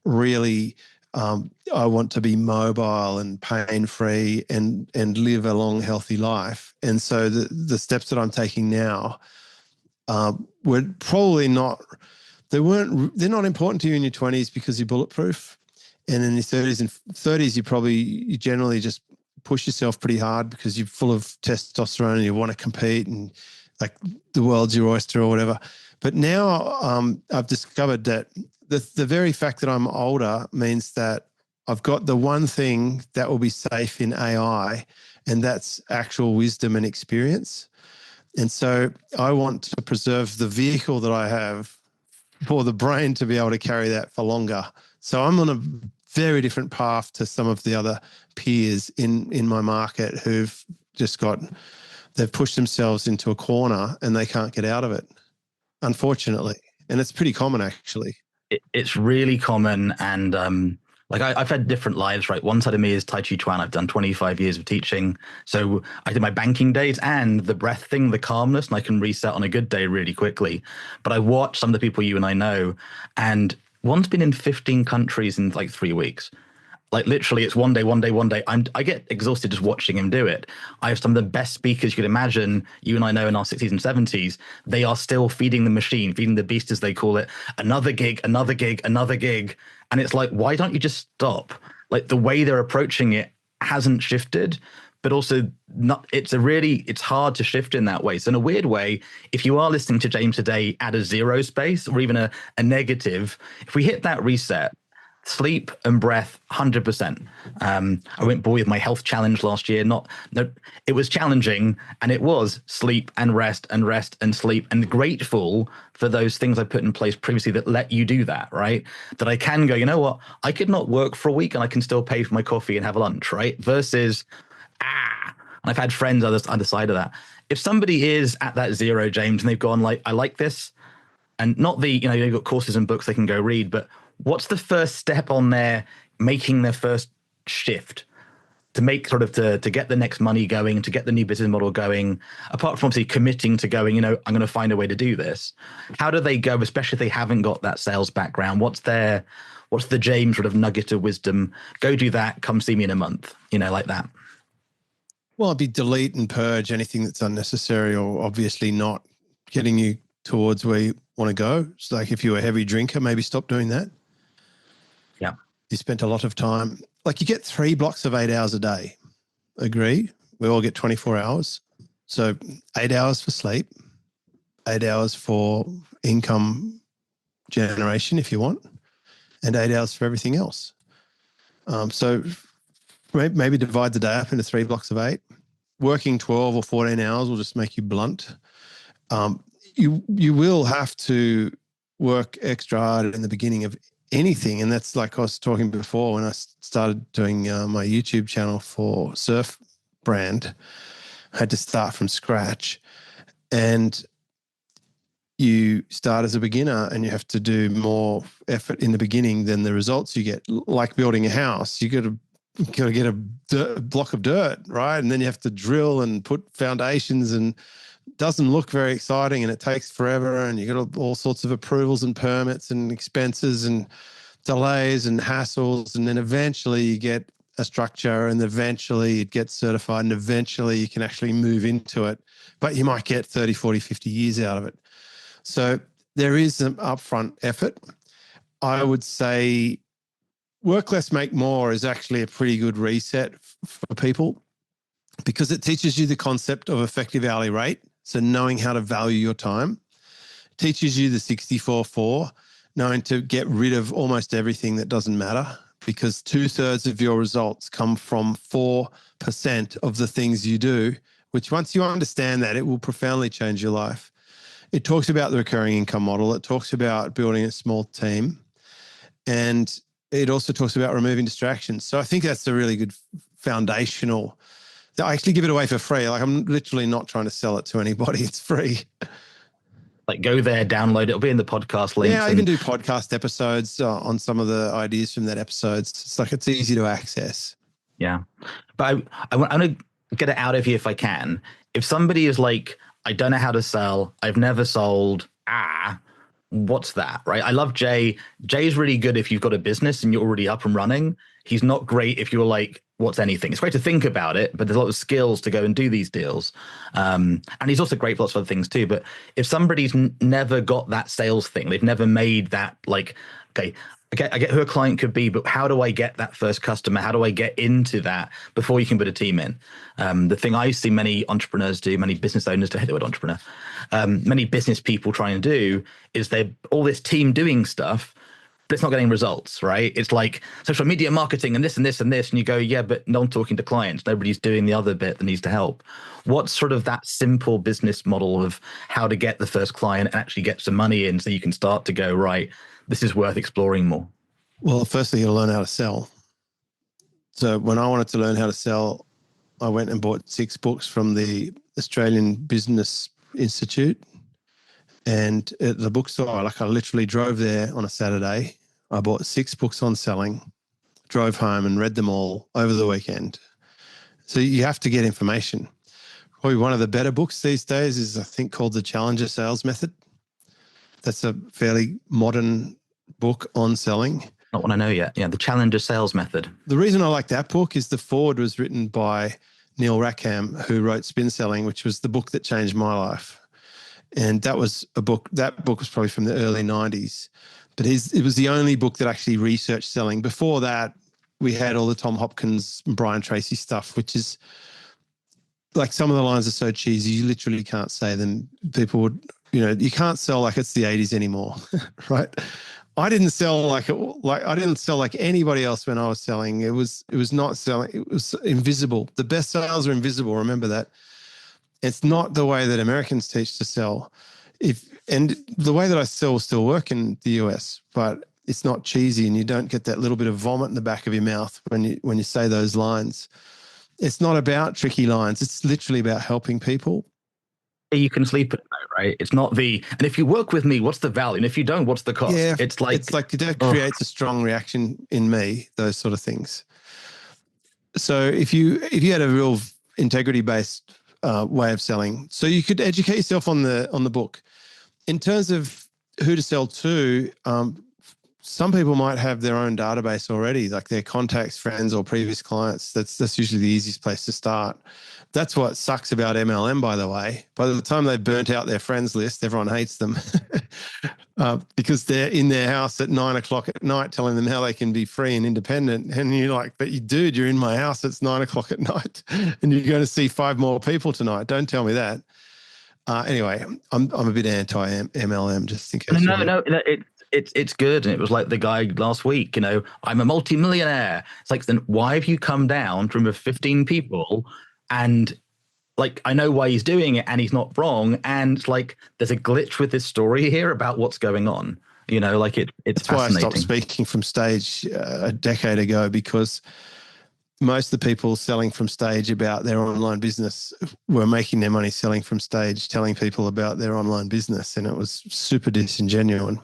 really, I want to be mobile and pain-free and live a long, healthy life. And so the steps that I'm taking now were probably not, they're not important to you in your 20s because you're bulletproof. And in your 30s, you generally just push yourself pretty hard because you're full of testosterone and you want to compete and like the world's your oyster or whatever. But now I've discovered that the very fact that I'm older means that I've got the one thing that will be safe in AI, and that's actual wisdom and experience. And so I want to preserve the vehicle that I have for the brain to be able to carry that for longer. So I'm on a very different path to some of the other peers in my market who've just they've pushed themselves into a corner and they can't get out of it, unfortunately. And it's pretty common, actually. It's really common. And like I've had different lives, right? One side of me is Tai Chi Chuan. I've done 25 years of teaching. So I did my banking days and the breath thing, the calmness, and I can reset on a good day really quickly. But I watch some of the people you and I know, and one's been in 15 countries in like 3 weeks. Like literally it's one day. I get exhausted just watching him do it. I have some of the best speakers you could imagine, you and I know in our 60s and 70s. They are still feeding the machine, feeding the beast as they call it. Another gig. And it's like, why don't you just stop? Like the way they're approaching it hasn't shifted, but also it's hard to shift in that way. So in a weird way, if you are listening to James today at a zero space or even a negative, if we hit that reset, sleep and breath, 100%. I went boy with my health challenge last year. It was challenging, and it was sleep and rest and sleep, and grateful for those things I put in place previously that let you do that, right? That I can go, you know what? I could not work for a week and I can still pay for my coffee and have lunch, right? Versus, and I've had friends on the other side of that. If somebody is at that zero, James, and they've gone like, I like this, and not you've got courses and books they can go read, but what's the first step on their making their first shift to make to get the next money going, to get the new business model going, apart from obviously committing to going, I'm going to find a way to do this. How do they go, especially if they haven't got that sales background? What's the James sort of nugget of wisdom? Go do that. Come see me in a month, like that. Well, it'd be delete and purge anything that's unnecessary or obviously not getting you towards where you want to go. It's like if you're a heavy drinker, maybe stop doing that. Yeah. You spent a lot of time, like you get 3 blocks of 8 hours a day. Agree? We all get 24 hours. So 8 hours for sleep, 8 hours for income generation if you want, and 8 hours for everything else. So maybe divide the day up into 3 blocks of 8. Working 12 or 14 hours will just make you blunt. You will have to work extra hard in the beginning of anything. And that's like I was talking before when I started doing my YouTube channel for Surf Brand. I had to start from scratch. And you start as a beginner and you have to do more effort in the beginning than the results you get. Like building a house, you got to get a block of dirt, right? And then you have to drill and put foundations, and it doesn't look very exciting and it takes forever, and you got all sorts of approvals and permits and expenses, and delays and hassles, and then eventually you get a structure, and eventually it gets certified, and eventually you can actually move into it, but you might get 30, 40, 50 years out of it. So there is some upfront effort. I would say work less, make more is actually a pretty good reset for people, because it teaches you the concept of effective hourly rate. So knowing how to value your time, teaches you the 64-4, knowing to get rid of almost everything that doesn't matter, because 2/3 of your results come from 4% of the things you do, which once you understand that, it will profoundly change your life. It talks about the recurring income model. It talks about building a small team. And it also talks about removing distractions. So I think that's a really good foundational. I actually give it away for free. Like, I'm literally not trying to sell it to anybody. It's free. Like, go there, download it. It'll be in the podcast links. Yeah, I even do podcast episodes on some of the ideas from that episodes. It's like, it's easy to access. Yeah. But I want to get it out of you if I can. If somebody is like, I don't know how to sell, I've never sold, what's that, right? I love Jay. Jay's really good if you've got a business and you're already up and running. He's not great if you're like, what's anything? It's great to think about it, but there's a lot of skills to go and do these deals. And he's also great for lots of other things too. But if somebody's never got that sales thing, they've never made that, like, okay, I get who a client could be, but how do I get that first customer? How do I get into that before you can put a team in? The thing I see many entrepreneurs do, many business owners, to hit the word entrepreneur, many business people try and do is they're all this team doing stuff, but it's not getting results, right? It's like social media marketing and this and this and this. And you go, yeah, but no one's talking to clients. Nobody's doing the other bit that needs to help. What's sort of that simple business model of how to get the first client and actually get some money in so you can start to go, right, this is worth exploring more? Well, firstly, you got to learn how to sell. So when I wanted to learn how to sell, I went and bought 6 books from the Australian Business Institute. And at the bookstore, like, I literally drove there on a Saturday. I bought 6 books on selling, drove home and read them all over the weekend. So you have to get information. Probably one of the better books these days is, I think, called The Challenger Sales Method. That's a fairly modern book on selling. Not one I know yet. Yeah, The Challenger Sales Method. The reason I like that book is the foreword was written by Neil Rackham, who wrote Spin Selling, which was the book that changed my life. And that was a book, that book was probably from the early 90s, but it was the only book that actually researched selling. Before that, we had all the Tom Hopkins and Brian Tracy stuff, which is like, some of the lines are so cheesy, you literally can't say them. People would, you can't sell like it's the 80s anymore, right? I didn't sell like I didn't sell like anybody else when I was selling. It was not selling. It was invisible. The best sales are invisible. Remember that. It's not the way that Americans teach to sell. And the way that I sell will still work in the US, but it's not cheesy, and you don't get that little bit of vomit in the back of your mouth when you say those lines. It's not about tricky lines. It's literally about helping people. You can sleep at night, right? It's not and if you work with me, what's the value? And if you don't, what's the cost? Yeah, it's like that creates a strong reaction in me, those sort of things. So if you had a real integrity-based way of selling, so you could educate yourself on the book. In terms of who to sell to, some people might have their own database already, like their contacts, friends, or previous clients. That's usually the easiest place to start. That's what sucks about MLM, by the way. By the time they've burnt out their friends list, everyone hates them because they're in their house at 9 o'clock at night telling them how they can be free and independent. And you're like, but dude, you're in my house. It's 9 o'clock at night and you're going to see 5 more people tonight. Don't tell me that. Anyway, I'm a bit anti-MLM, just in case. No, it's good. And it was like the guy last week, I'm a multi-millionaire. It's like, then why have you come down from 15 people? And like, I know why he's doing it and he's not wrong. And it's like, there's a glitch with this story here about what's going on. It's That's fascinating. why I stopped speaking from stage a decade ago, because most of the people selling from stage about their online business were making their money selling from stage, telling people about their online business. And it was super disingenuous.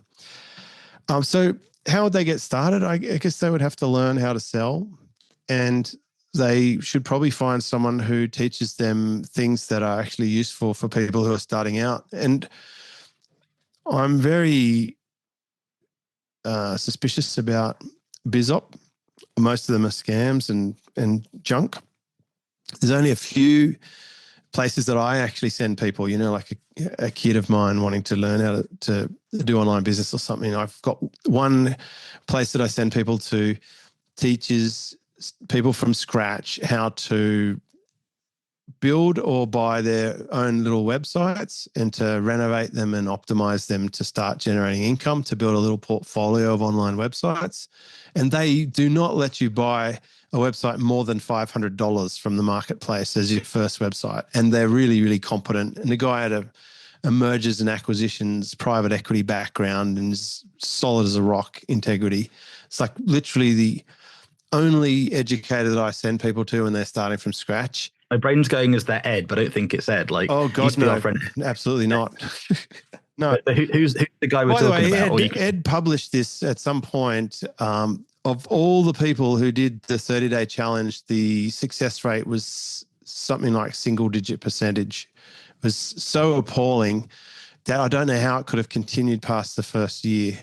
So how would they get started? I guess they would have to learn how to sell, and they should probably find someone who teaches them things that are actually useful for people who are starting out. And I'm very suspicious about BizOp. Most of them are scams and junk. There's only a few places that I actually send people, like a kid of mine wanting to learn how to do online business or something. I've got one place that I send people to, teaches people from scratch how to build or buy their own little websites and to renovate them and optimize them to start generating income, to build a little portfolio of online websites. And they do not let you buy a website more than $500 from the marketplace as your first website. And they're really, really competent. And the guy had a mergers and acquisitions, private equity background, and is solid as a rock integrity. It's like literally the only educator that I send people to when they're starting from scratch. My brain's going as their Ed, but I don't think it's Ed. Like, oh God, no, absolutely not. No. Who's the guy we're talking about? Ed published this at some point. Of all the people who did the 30-day challenge, the success rate was something like single-digit percentage. It was so appalling that I don't know how it could have continued past the first year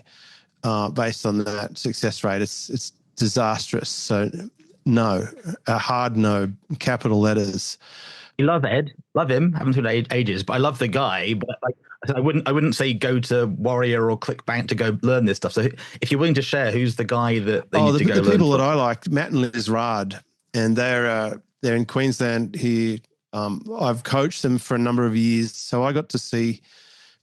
based on that success rate. It's disastrous. So no, a hard no, capital letters. You love Ed, love him. Haven't seen him ages, but I love the guy. But like, I wouldn't say go to Warrior or ClickBank to go learn this stuff. So if you're willing to share, who's the guy that they need to go learn? The people that I like, Matt and Liz Rad, and they're in Queensland here. I've coached them for a number of years, so I got to see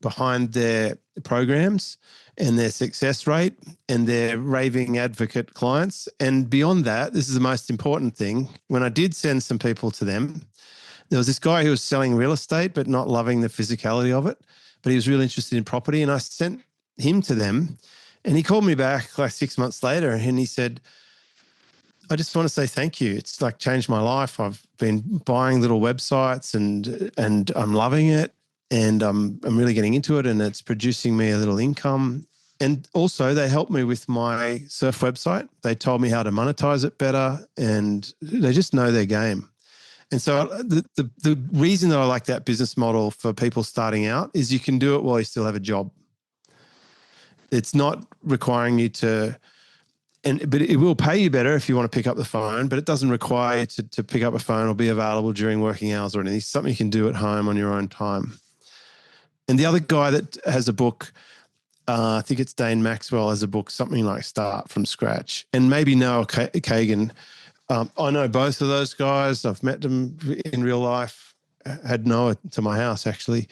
behind their programs and their success rate and their raving advocate clients. And beyond that, this is the most important thing. When I did send some people to them, there was this guy who was selling real estate but not loving the physicality of it, but he was really interested in property. And I sent him to them, and he called me back like 6 months later, and he said, I just want to say thank you. It's like changed my life. I've been buying little websites and I'm loving it, and I'm really getting into it, and it's producing me a little income. And also they helped me with my surf website. They told me how to monetize it better, and they just know their game. And so the reason that I like that business model for people starting out is you can do it while you still have a job. It's not requiring you to, but it will pay you better if you want to pick up the phone, but it doesn't require you to pick up a phone or be available during working hours or anything. It's something you can do at home on your own time. And the other guy that has a book, I think it's Dane Maxwell, has a book, something like Start from Scratch. And maybe Noah Kagan. I know both of those guys. I've met them in real life, had Noah to my house actually.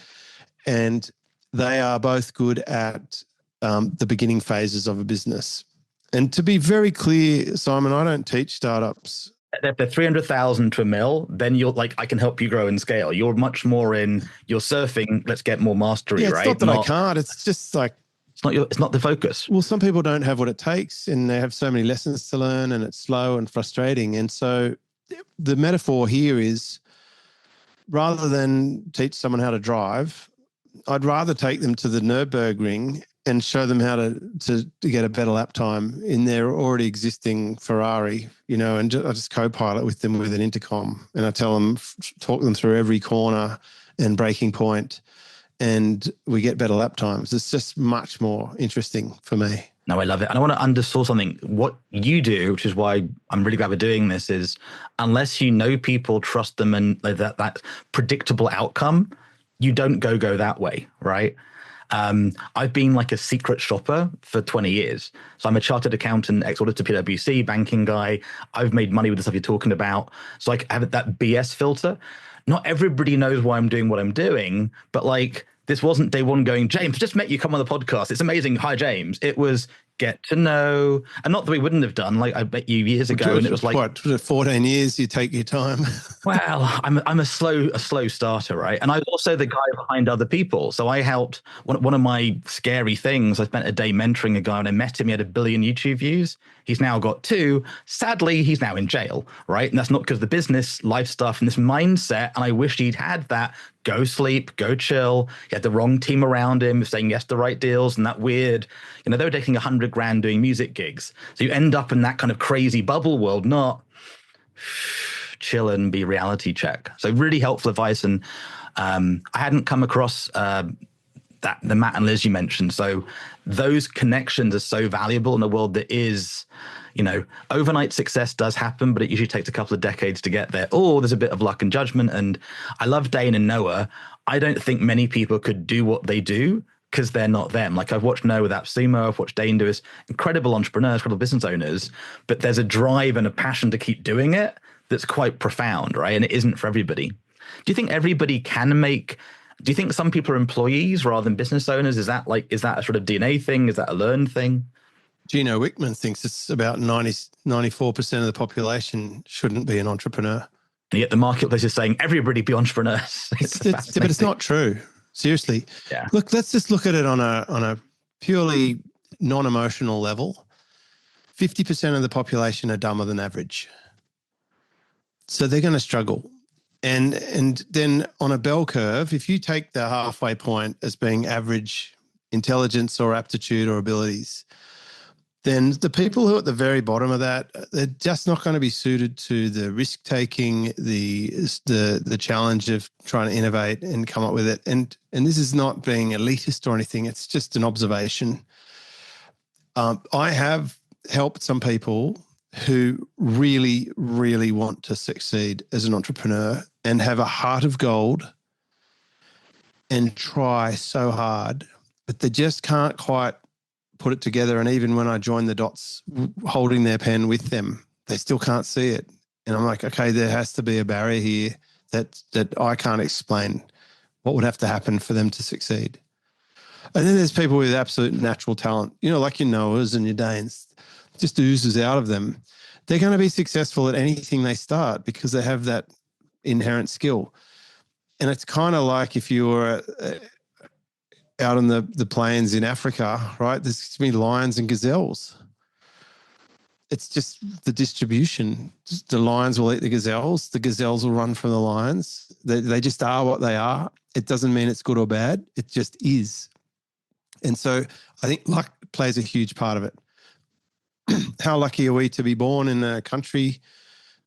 And they are both good at the beginning phases of a business. And to be very clear, Simon, I don't teach startups. If they're 300,000 to $1 million, then you're like, I can help you grow and scale. You're much more in, you're surfing, let's get more mastery, right? It's not that I can't. It's just like, it's not the focus. Well, some people don't have what it takes, and they have so many lessons to learn, and it's slow and frustrating. And so the metaphor here is, rather than teach someone how to drive, I'd rather take them to the Nürburgring and show them how to get a better lap time in their already existing Ferrari, and I just co-pilot with them with an intercom, and I tell them, talk them through every corner and braking point, and we get better lap times. It's just much more interesting for me. No, I love it. And I want to underscore something. What you do, which is why I'm really glad we're doing this, is unless you know people, trust them, and that predictable outcome, you don't go that way, right? I've been like a secret shopper for 20 years. So I'm a chartered accountant, ex-auditor, PwC, banking guy. I've made money with the stuff you're talking about. So I have that BS filter. Not everybody knows why I'm doing what I'm doing, but like, this wasn't day one going, James, just met you, come on the podcast. It's amazing. Hi, James. It was get to know, and not that we wouldn't have done, like I bet you years ago, and it was like, what, 14 years, you take your time. Well, I'm a slow starter, right? And I was also the guy behind other people. So I helped, one of my scary things, I spent a day mentoring a guy, and I met him, he had 1 billion YouTube views. He's now got 2. Sadly, he's now in jail, right? And that's not because of the business, life stuff, and this mindset. And I wish he'd had that. Go sleep, go chill. He had the wrong team around him, saying yes to the right deals, and that weird, they were taking 100 grand doing music gigs. So you end up in that kind of crazy bubble world, not chill and be reality check. So really helpful advice. And I hadn't come across that the Matt and Liz you mentioned. So those connections are so valuable in a world that is, overnight success does happen, but it usually takes a couple of decades to get there. Or there's a bit of luck and judgment. And I love Dane and Noah. I don't think many people could do what they do because they're not them. Like I've watched Noah with AppSumo, I've watched Dane do as incredible entrepreneurs, incredible business owners, but there's a drive and a passion to keep doing it that's quite profound, right? And it isn't for everybody. Do you think everybody can make? Do you think some people are employees rather than business owners? Is that a sort of DNA thing? Is that a learned thing? Gino Wickman thinks it's about 94% of the population shouldn't be an entrepreneur. And yet the marketplace is saying everybody be entrepreneurs. But it's not true. Seriously. Yeah. Look, let's just look at it on a purely non-emotional level. 50% of the population are dumber than average. So they're going to struggle. And then on a bell curve, if you take the halfway point as being average intelligence or aptitude or abilities, then the people who are at the very bottom of that, they're just not going to be suited to the risk taking, the challenge of trying to innovate and come up with it. And this is not being elitist or anything. It's just an observation. I have helped some people who really, really want to succeed as an entrepreneur and have a heart of gold and try so hard, but they just can't quite put it together. And even when I join the dots holding their pen with them, they still can't see it. And I'm like, okay, there has to be a barrier here that I can't explain what would have to happen for them to succeed. And then there's people with absolute natural talent, like your Noahs and your Danes, just oozes out of them. They're going to be successful at anything they start because they have that inherent skill. And it's kind of like if you were out on the plains in Africa, right? There's going to be lions and gazelles. It's just the distribution. The lions will eat the gazelles will run from the lions. They just are what they are. It doesn't mean it's good or bad. It just is. And so I think luck plays a huge part of it. How lucky are we to be born in a country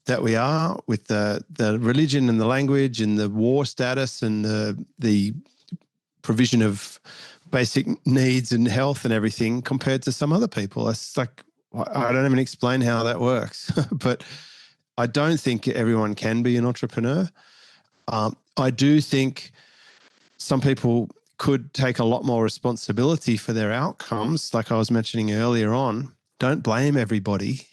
that we are, with the religion and the language and the war status and the provision of basic needs and health and everything compared to some other people. It's like, I don't even explain how that works, but I don't think everyone can be an entrepreneur. I do think some people could take a lot more responsibility for their outcomes. Like I was mentioning earlier on, don't blame everybody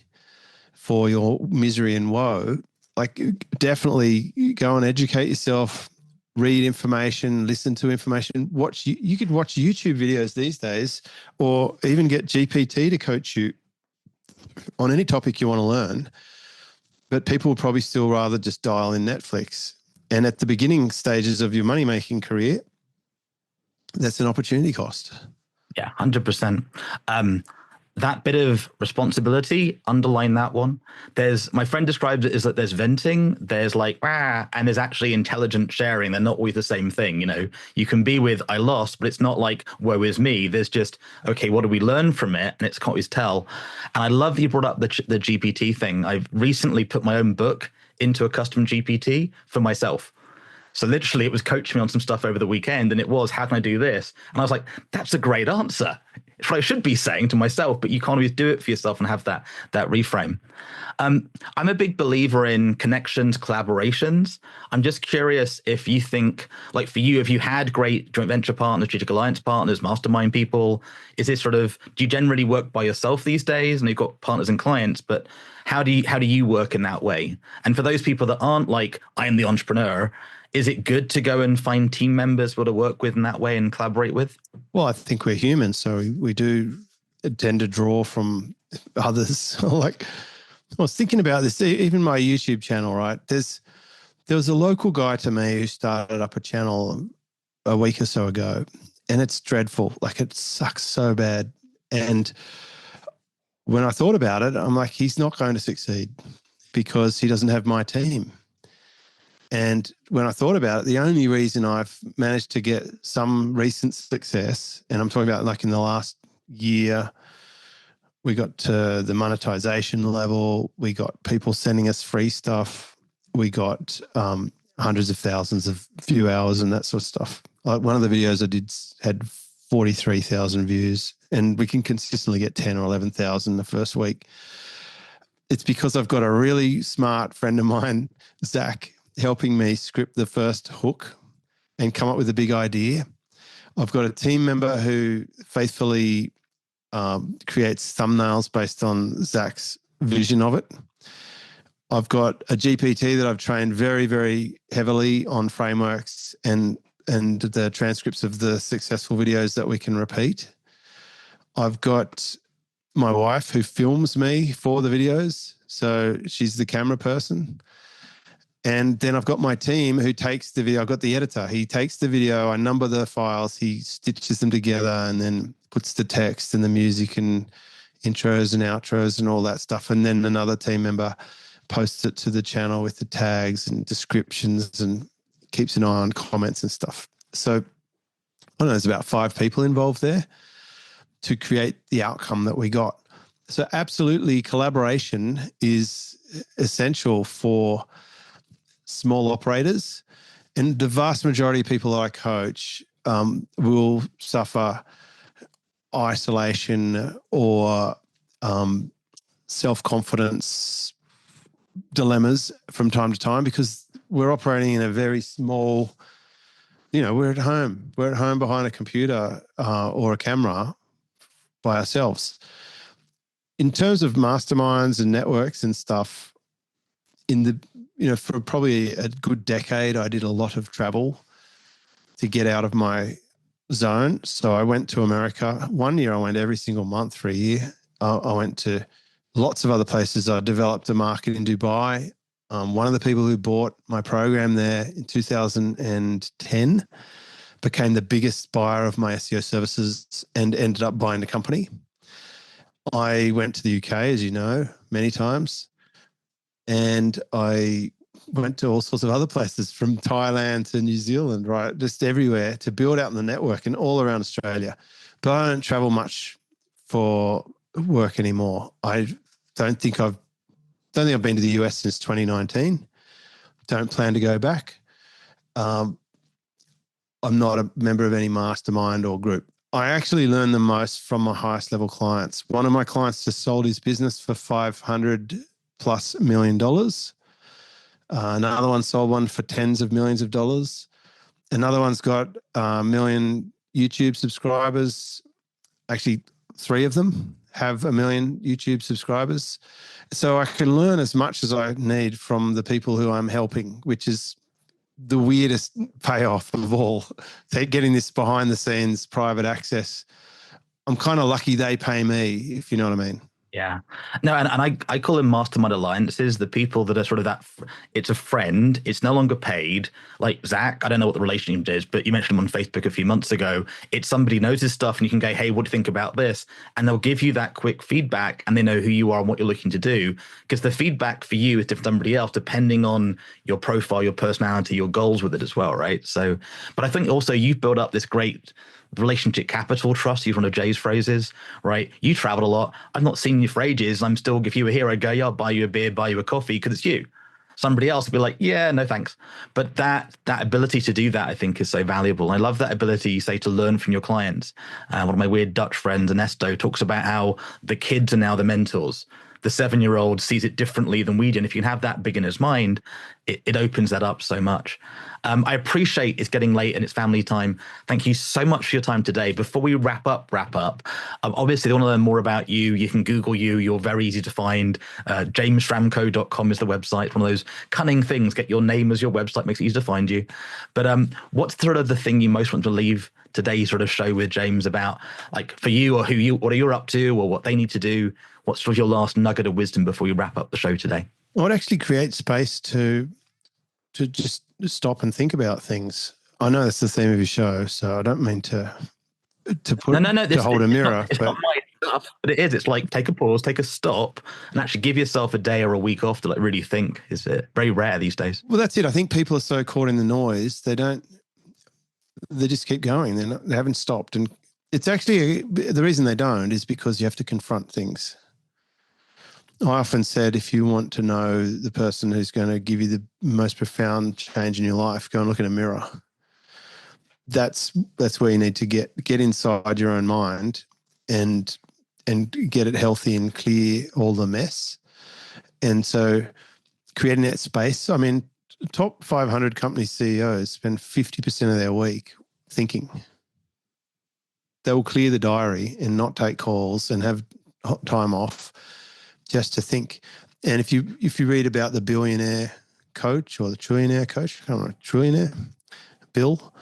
for your misery and woe. Like definitely go and educate yourself, read information, listen to information, you could watch YouTube videos these days, or even get GPT to coach you on any topic you want to learn. But people would probably still rather just dial in Netflix. And at the beginning stages of your money-making career, that's an opportunity cost. Yeah, 100%. That bit of responsibility, underline that one. My friend describes it as that there's venting, there's and there's actually intelligent sharing. They're not always the same thing. You can be with, I lost, but it's not like, woe is me. There's just, okay, what do we learn from it? And it's can't always tell. And I love that you brought up the GPT thing. I've recently put my own book into a custom GPT for myself. So literally it was coaching me on some stuff over the weekend, and it was, how can I do this? And I was like, that's a great answer. It's what I should be saying to myself, but you can't always do it for yourself and have that reframe. I'm a big believer in connections, collaborations. I'm just curious if you think, like for you, if you had great joint venture partners, strategic alliance partners, mastermind people, is this do you generally work by yourself these days? And you've got partners and clients, but how do you work in that way? And for those people that aren't like, I am the entrepreneur, is it good to go and find team members to work with in that way and collaborate with? Well, I think we're human, so we do tend to draw from others. Like I was thinking about this, even my YouTube channel, right? There was a local guy to me who started up a channel a week or so ago, and it's dreadful. Like it sucks so bad. And when I thought about it, I'm like, he's not going to succeed because he doesn't have my team. And when I thought about it, the only reason I've managed to get some recent success, and I'm talking about like in the last year, we got to the monetization level, we got people sending us free stuff, we got hundreds of thousands of view hours and that sort of stuff. Like one of the videos I did had 43,000 views, and we can consistently get 10 or 11,000 the first week. It's because I've got a really smart friend of mine, Zach, helping me script the first hook and come up with a big idea. I've got a team member who faithfully creates thumbnails based on Zach's vision of it. I've got a GPT that I've trained very, very heavily on frameworks and the transcripts of the successful videos that we can repeat. I've got my wife who films me for the videos. So she's the camera person. And then I've got my team who takes the video. I've got the editor. He takes the video, I number the files, he stitches them together and then puts the text and the music and intros and outros and all that stuff. And then another team member posts it to the channel with the tags and descriptions and keeps an eye on comments and stuff. So I don't know, there's about 5 people involved there to create the outcome that we got. So absolutely, collaboration is essential for small operators. And the vast majority of people that I coach will suffer isolation or self-confidence dilemmas from time to time because we're operating in a very small, we're at home. We're at home behind a computer or a camera by ourselves. In terms of masterminds and networks and stuff, for probably a good decade, I did a lot of travel to get out of my zone. So I went to America. One year I went every single month for a year. I went to lots of other places. I developed a market in Dubai. One of the people who bought my program there in 2010 became the biggest buyer of my SEO services and ended up buying the company. I went to the UK, as you know, many times. And I went to all sorts of other places from Thailand to New Zealand, right? Just everywhere to build out the network and all around Australia. But I don't travel much for work anymore. I don't think I've been to the US since 2019. Don't plan to go back. I'm not a member of any mastermind or group. I actually learn the most from my highest level clients. One of my clients just sold his business for $500+ million. Another one sold one for tens of millions of dollars. Another one's got a million YouTube subscribers. Actually, 3 of them have 1 million YouTube subscribers. So I can learn as much as I need from the people who I'm helping, which is the weirdest payoff of all. They're getting this behind the scenes private access. I'm kind of lucky they pay me, if you know what I mean. Yeah. No, and I call them mastermind alliances, the people that are sort of that, it's a friend, it's no longer paid. Like Zach, I don't know what the relationship is, but you mentioned him on Facebook a few months ago. It's somebody who knows his stuff and you can go, hey, what do you think about this? And they'll give you that quick feedback and they know who you are and what you're looking to do. Because the feedback for you is different from somebody else, depending on your profile, your personality, your goals with it as well, right? So, but I think also you've built up this great relationship capital trust. Use one of Jay's phrases, right? You travel a lot. I've not seen you for ages. I'm still, if you were here, I'd go, yeah, I'll buy you a beer, buy you a coffee because it's you. Somebody else would be like, yeah, no thanks. But that ability to do that, I think, is so valuable. I love that ability, you say, to learn from your clients. One of my weird Dutch friends, Ernesto, talks about how the kids are now the mentors. The 7-year-old sees it differently than we do. And if you can have that beginner's mind, it opens that up so much. I appreciate it's getting late and it's family time. Thank you so much for your time today. Before we wrap up, obviously they want to learn more about you. You can Google you. You're very easy to find. JamesSchramko.com is the website. One of those cunning things. Get your name as your website, makes it easy to find you. But what's sort of the thing you most want to leave today's sort of show with, James, about, like, for you, or what are you up to, or what they need to do? What's sort of your last nugget of wisdom before you wrap up the show today? I would actually create space to just stop and think about things. I know that's the theme of your show, so I don't mean to put to hold a mirror. It's not my stuff, but it is. It's like, take a pause, take a stop, and actually give yourself a day or a week off to like really think. Is it very rare these days? Well, that's it. I think people are so caught in the noise, they just keep going. They haven't stopped. And it's actually, the reason they don't is because you have to confront things. I often said, if you want to know the person who's going to give you the most profound change in your life, go and look in a mirror. that's where you need to get inside your own mind and get it healthy and clear all the mess. And so creating that space, I mean, top 500 company CEOs spend 50% of their week thinking. They will clear the diary and not take calls and have time off just to think. And if you read about the billionaire coach or the trillionaire coach, I don't know, trillionaire, Bill,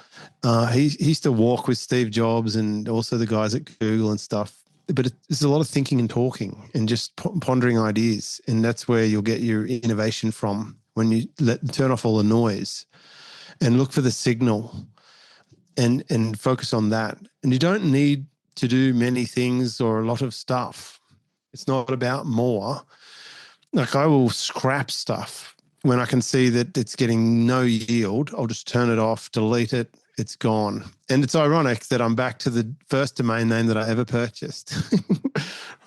he used to walk with Steve Jobs and also the guys at Google and stuff. But there's a lot of thinking and talking and just pondering ideas. And that's where you'll get your innovation from, when you turn off all the noise and look for the signal and focus on that. And you don't need to do many things or a lot of stuff. It's not about more. Like, I will scrap stuff when I can see that it's getting no yield. I'll just turn it off, delete it. It's gone. And it's ironic that I'm back to the first domain name that I ever purchased.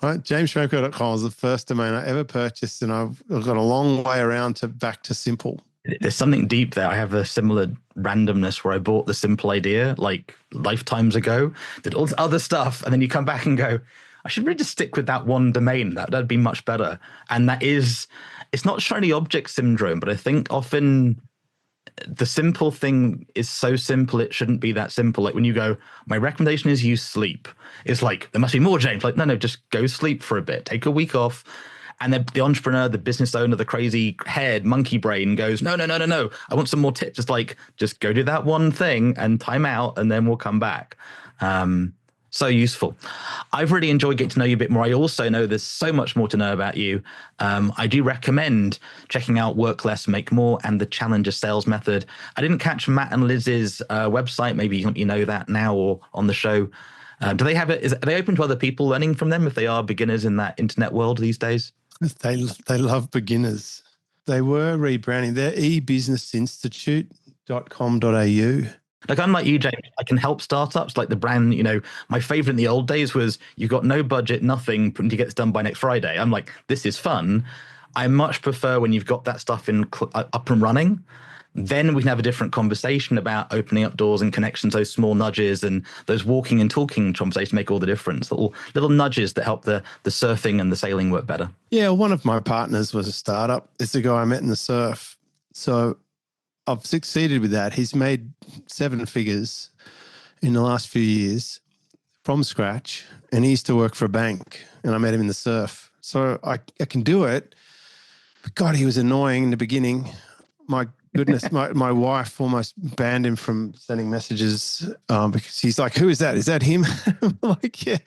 Right? JamesSchramko.com was the first domain I ever purchased, and I've got a long way around to back to simple. There's something deep there. I have a similar randomness where I bought the simple idea like lifetimes ago, did all this other stuff, and then you come back and go, I should really just stick with that one domain. That'd be much better. And it's not shiny object syndrome, but I think often the simple thing is so simple it shouldn't be that simple. Like when you go, my recommendation is you sleep. It's like, there must be more, James. Like, no, just go sleep for a bit. Take a week off. And the entrepreneur, the business owner, the crazy head, monkey brain goes, no. I want some more tips. It's like, just go do that one thing and time out, and then we'll come back. So useful. I've really enjoyed getting to know you a bit more. I also know there's so much more to know about you. I do recommend checking out Work Less, Make More and the Challenger Sales Method. I didn't catch Matt and Liz's website. Maybe you know that now or on the show. Do they have it? Are they open to other people learning from them if they are beginners in that internet world these days? They love beginners. They were rebranding. They're ebusinessinstitute.com.au. Like, unlike you, James, I can help startups. Like the brand, my favorite in the old days was you've got no budget, nothing, to get this done by next Friday. I'm like, this is fun. I much prefer when you've got that stuff up and running. Then we can have a different conversation about opening up doors and connections, those small nudges and those walking and talking conversations make all the difference. Little nudges that help the surfing and the sailing work better. Yeah, one of my partners was a startup. It's a guy I met in the surf. So I've succeeded with that. He's made 7 figures in the last few years from scratch, and he used to work for a bank, and I met him in the surf. So I can do it. But God, he was annoying in the beginning. My goodness, my wife almost banned him from sending messages because he's like, who is that? Is that him? I'm like, yeah,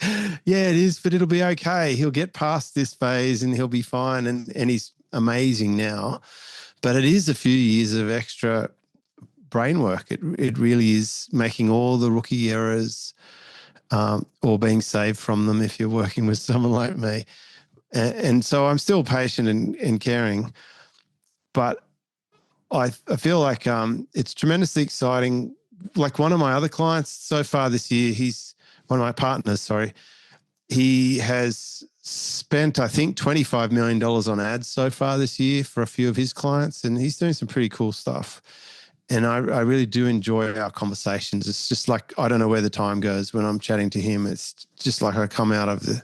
it is, but it'll be okay. He'll get past this phase and he'll be fine. And he's amazing now. But it is a few years of extra brain work. It really is making all the rookie errors or being saved from them if you're working with someone like me. And so I'm still patient and caring. But I feel like it's tremendously exciting. Like one of my other clients so far this year, one of my partners, he has spent, I think, $25 million on ads so far this year for a few of his clients, and he's doing some pretty cool stuff. And I really do enjoy our conversations. It's just like, I don't know where the time goes when I'm chatting to him. It's just like I come out of the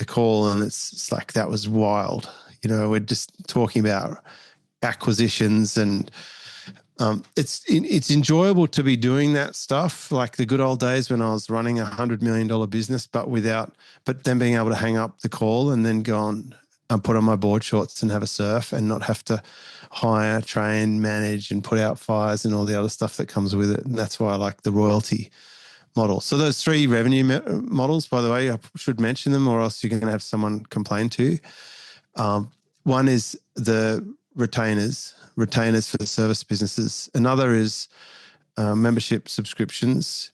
call and it's like, that was wild. We're just talking about acquisitions and it's enjoyable to be doing that stuff, like the good old days when I was running $100 million business, but then being able to hang up the call and then go on and put on my board shorts and have a surf and not have to hire, train, manage and put out fires and all the other stuff that comes with it. And that's why I like the royalty model. So those 3 revenue models, by the way, I should mention them or else you're going to have someone complain to. One is the retainers for the service businesses. Another is membership subscriptions.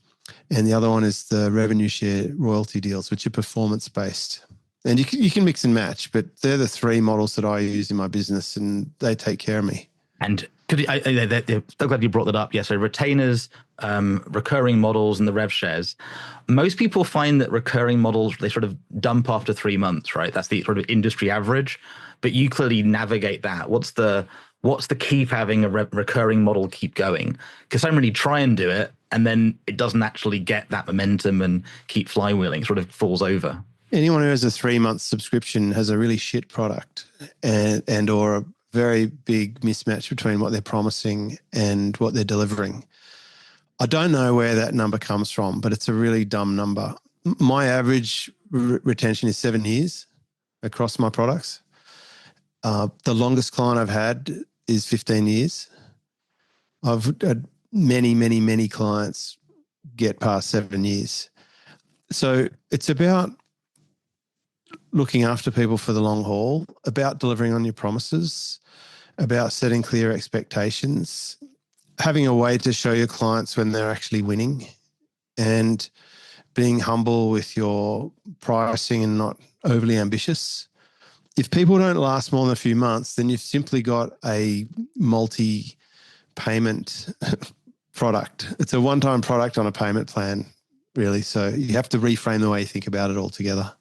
And the other one is the revenue share royalty deals, which are performance-based. And you can mix and match, but they're the 3 models that I use in my business and they take care of me. And I'm so glad you brought that up. Yeah, so retainers, recurring models and the rev shares. Most people find that recurring models, they sort of dump after 3 months, right? That's the sort of industry average. But you clearly navigate that. What's the key for having a recurring model keep going? Because I really try and do it, and then it doesn't actually get that momentum and keep flywheeling, sort of falls over. Anyone who has a 3-month subscription has a really shit product and or a very big mismatch between what they're promising and what they're delivering. I don't know where that number comes from, but it's a really dumb number. My average retention is 7 years across my products. The longest client I've had is 15 years. I've had many clients get past 7 years. So it's about looking after people for the long haul, about delivering on your promises, about setting clear expectations, having a way to show your clients when they're actually winning, and being humble with your pricing and not overly ambitious. If people don't last more than a few months, then you've simply got a multi-payment product. It's a one-time product on a payment plan, really. So you have to reframe the way you think about it altogether.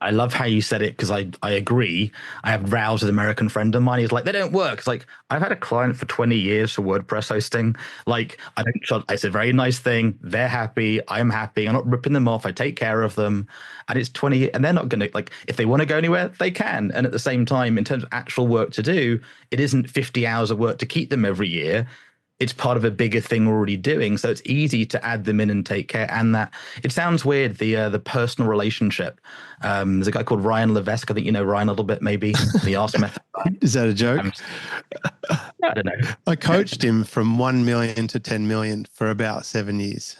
I love how you said it, because I agree. I have rows with an American friend of mine. He's like, they don't work. It's like, I've had a client for 20 years for WordPress hosting. Like, it's a very nice thing. They're happy. I'm happy. I'm not ripping them off. I take care of them. And it's 20, and they're not going to, like, if they want to go anywhere, they can. And at the same time, in terms of actual work to do, it isn't 50 hours of work to keep them every year. It's part of a bigger thing we're already doing. So it's easy to add them in and take care. And that, it sounds weird, the personal relationship. There's a guy called Ryan Levesque. I think you know Ryan a little bit, maybe. The Ask Method. Is that a joke? I don't know. I coached him from 1 million to 10 million for about 7 years.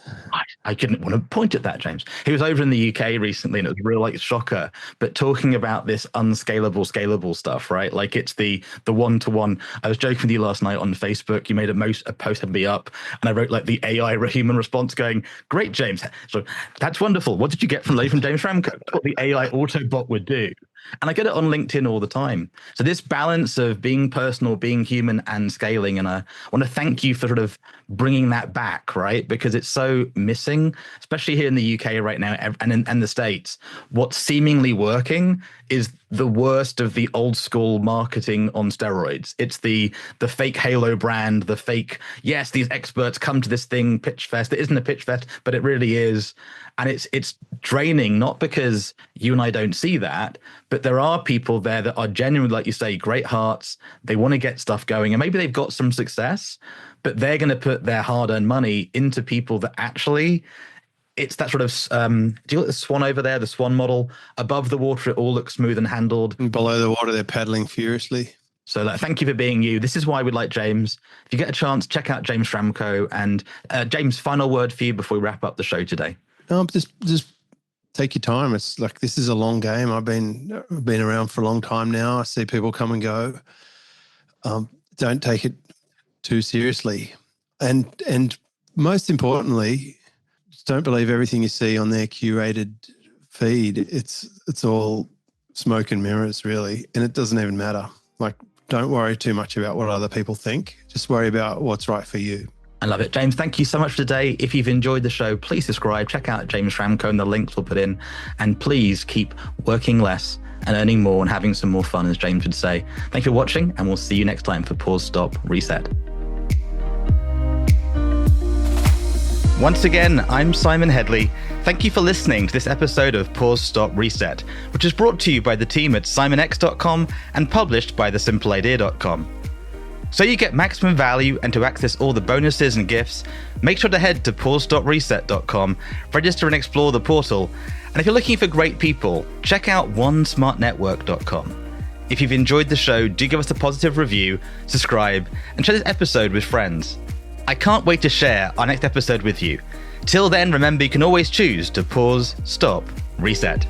I couldn't want to point at that, James. He was over in the UK recently, and it was a real like shocker. But talking about this unscalable, scalable stuff, right? Like it's the one-to-one. I was joking with you last night on Facebook. You made a post had me up, and I wrote like the AI human response going, "Great, James. So that's wonderful. What did you get from James Schramko? That's what the AI Autobot would do." And I get it on LinkedIn all the time. So this balance of being personal, being human, and scaling. And I want to thank you for sort of bringing that back, right? Because it's so missing, especially here in the UK right now and the States. What's seemingly working is the worst of the old school marketing on steroids. It's the fake Halo brand, the fake, yes, these experts come to this thing, pitch fest. It isn't a pitch fest, but it really is. And it's draining, not because you and I don't see that, but there are people there that are genuinely, like you say, great hearts. They want to get stuff going, and maybe they've got some success, but they're going to put their hard-earned money into people that actually, it's that sort of, do you look at the swan over there, the swan model? Above the water, it all looks smooth and handled. And below the water, they're paddling furiously. So thank you for being you. This is why we like James. If you get a chance, check out James Schramko. And James, final word for you before we wrap up the show today. No, just take your time. It's like, this is a long game. I've been around for a long time now. I see people come and go. Don't take it too seriously. And most importantly, just don't believe everything you see on their curated feed. It's all smoke and mirrors, really. And it doesn't even matter. Like, don't worry too much about what other people think. Just worry about what's right for you. I love it. James, thank you so much for today. If you've enjoyed the show, please subscribe, check out James Schramko and the links we'll put in, and please keep working less and earning more and having some more fun, as James would say. Thank you for watching, and we'll see you next time for Pause, Stop, Reset. Once again, I'm Simon Hedley. Thank you for listening to this episode of Pause, Stop, Reset, which is brought to you by the team at simonx.com and published by thesimpleidea.com. So you get maximum value, and to access all the bonuses and gifts, make sure to head to PauseStopReset.com, register and explore the portal. And if you're looking for great people, check out OneSmartNetwork.com. If you've enjoyed the show, do give us a positive review, subscribe, and share this episode with friends. I can't wait to share our next episode with you. Till then, remember you can always choose to pause, stop, reset.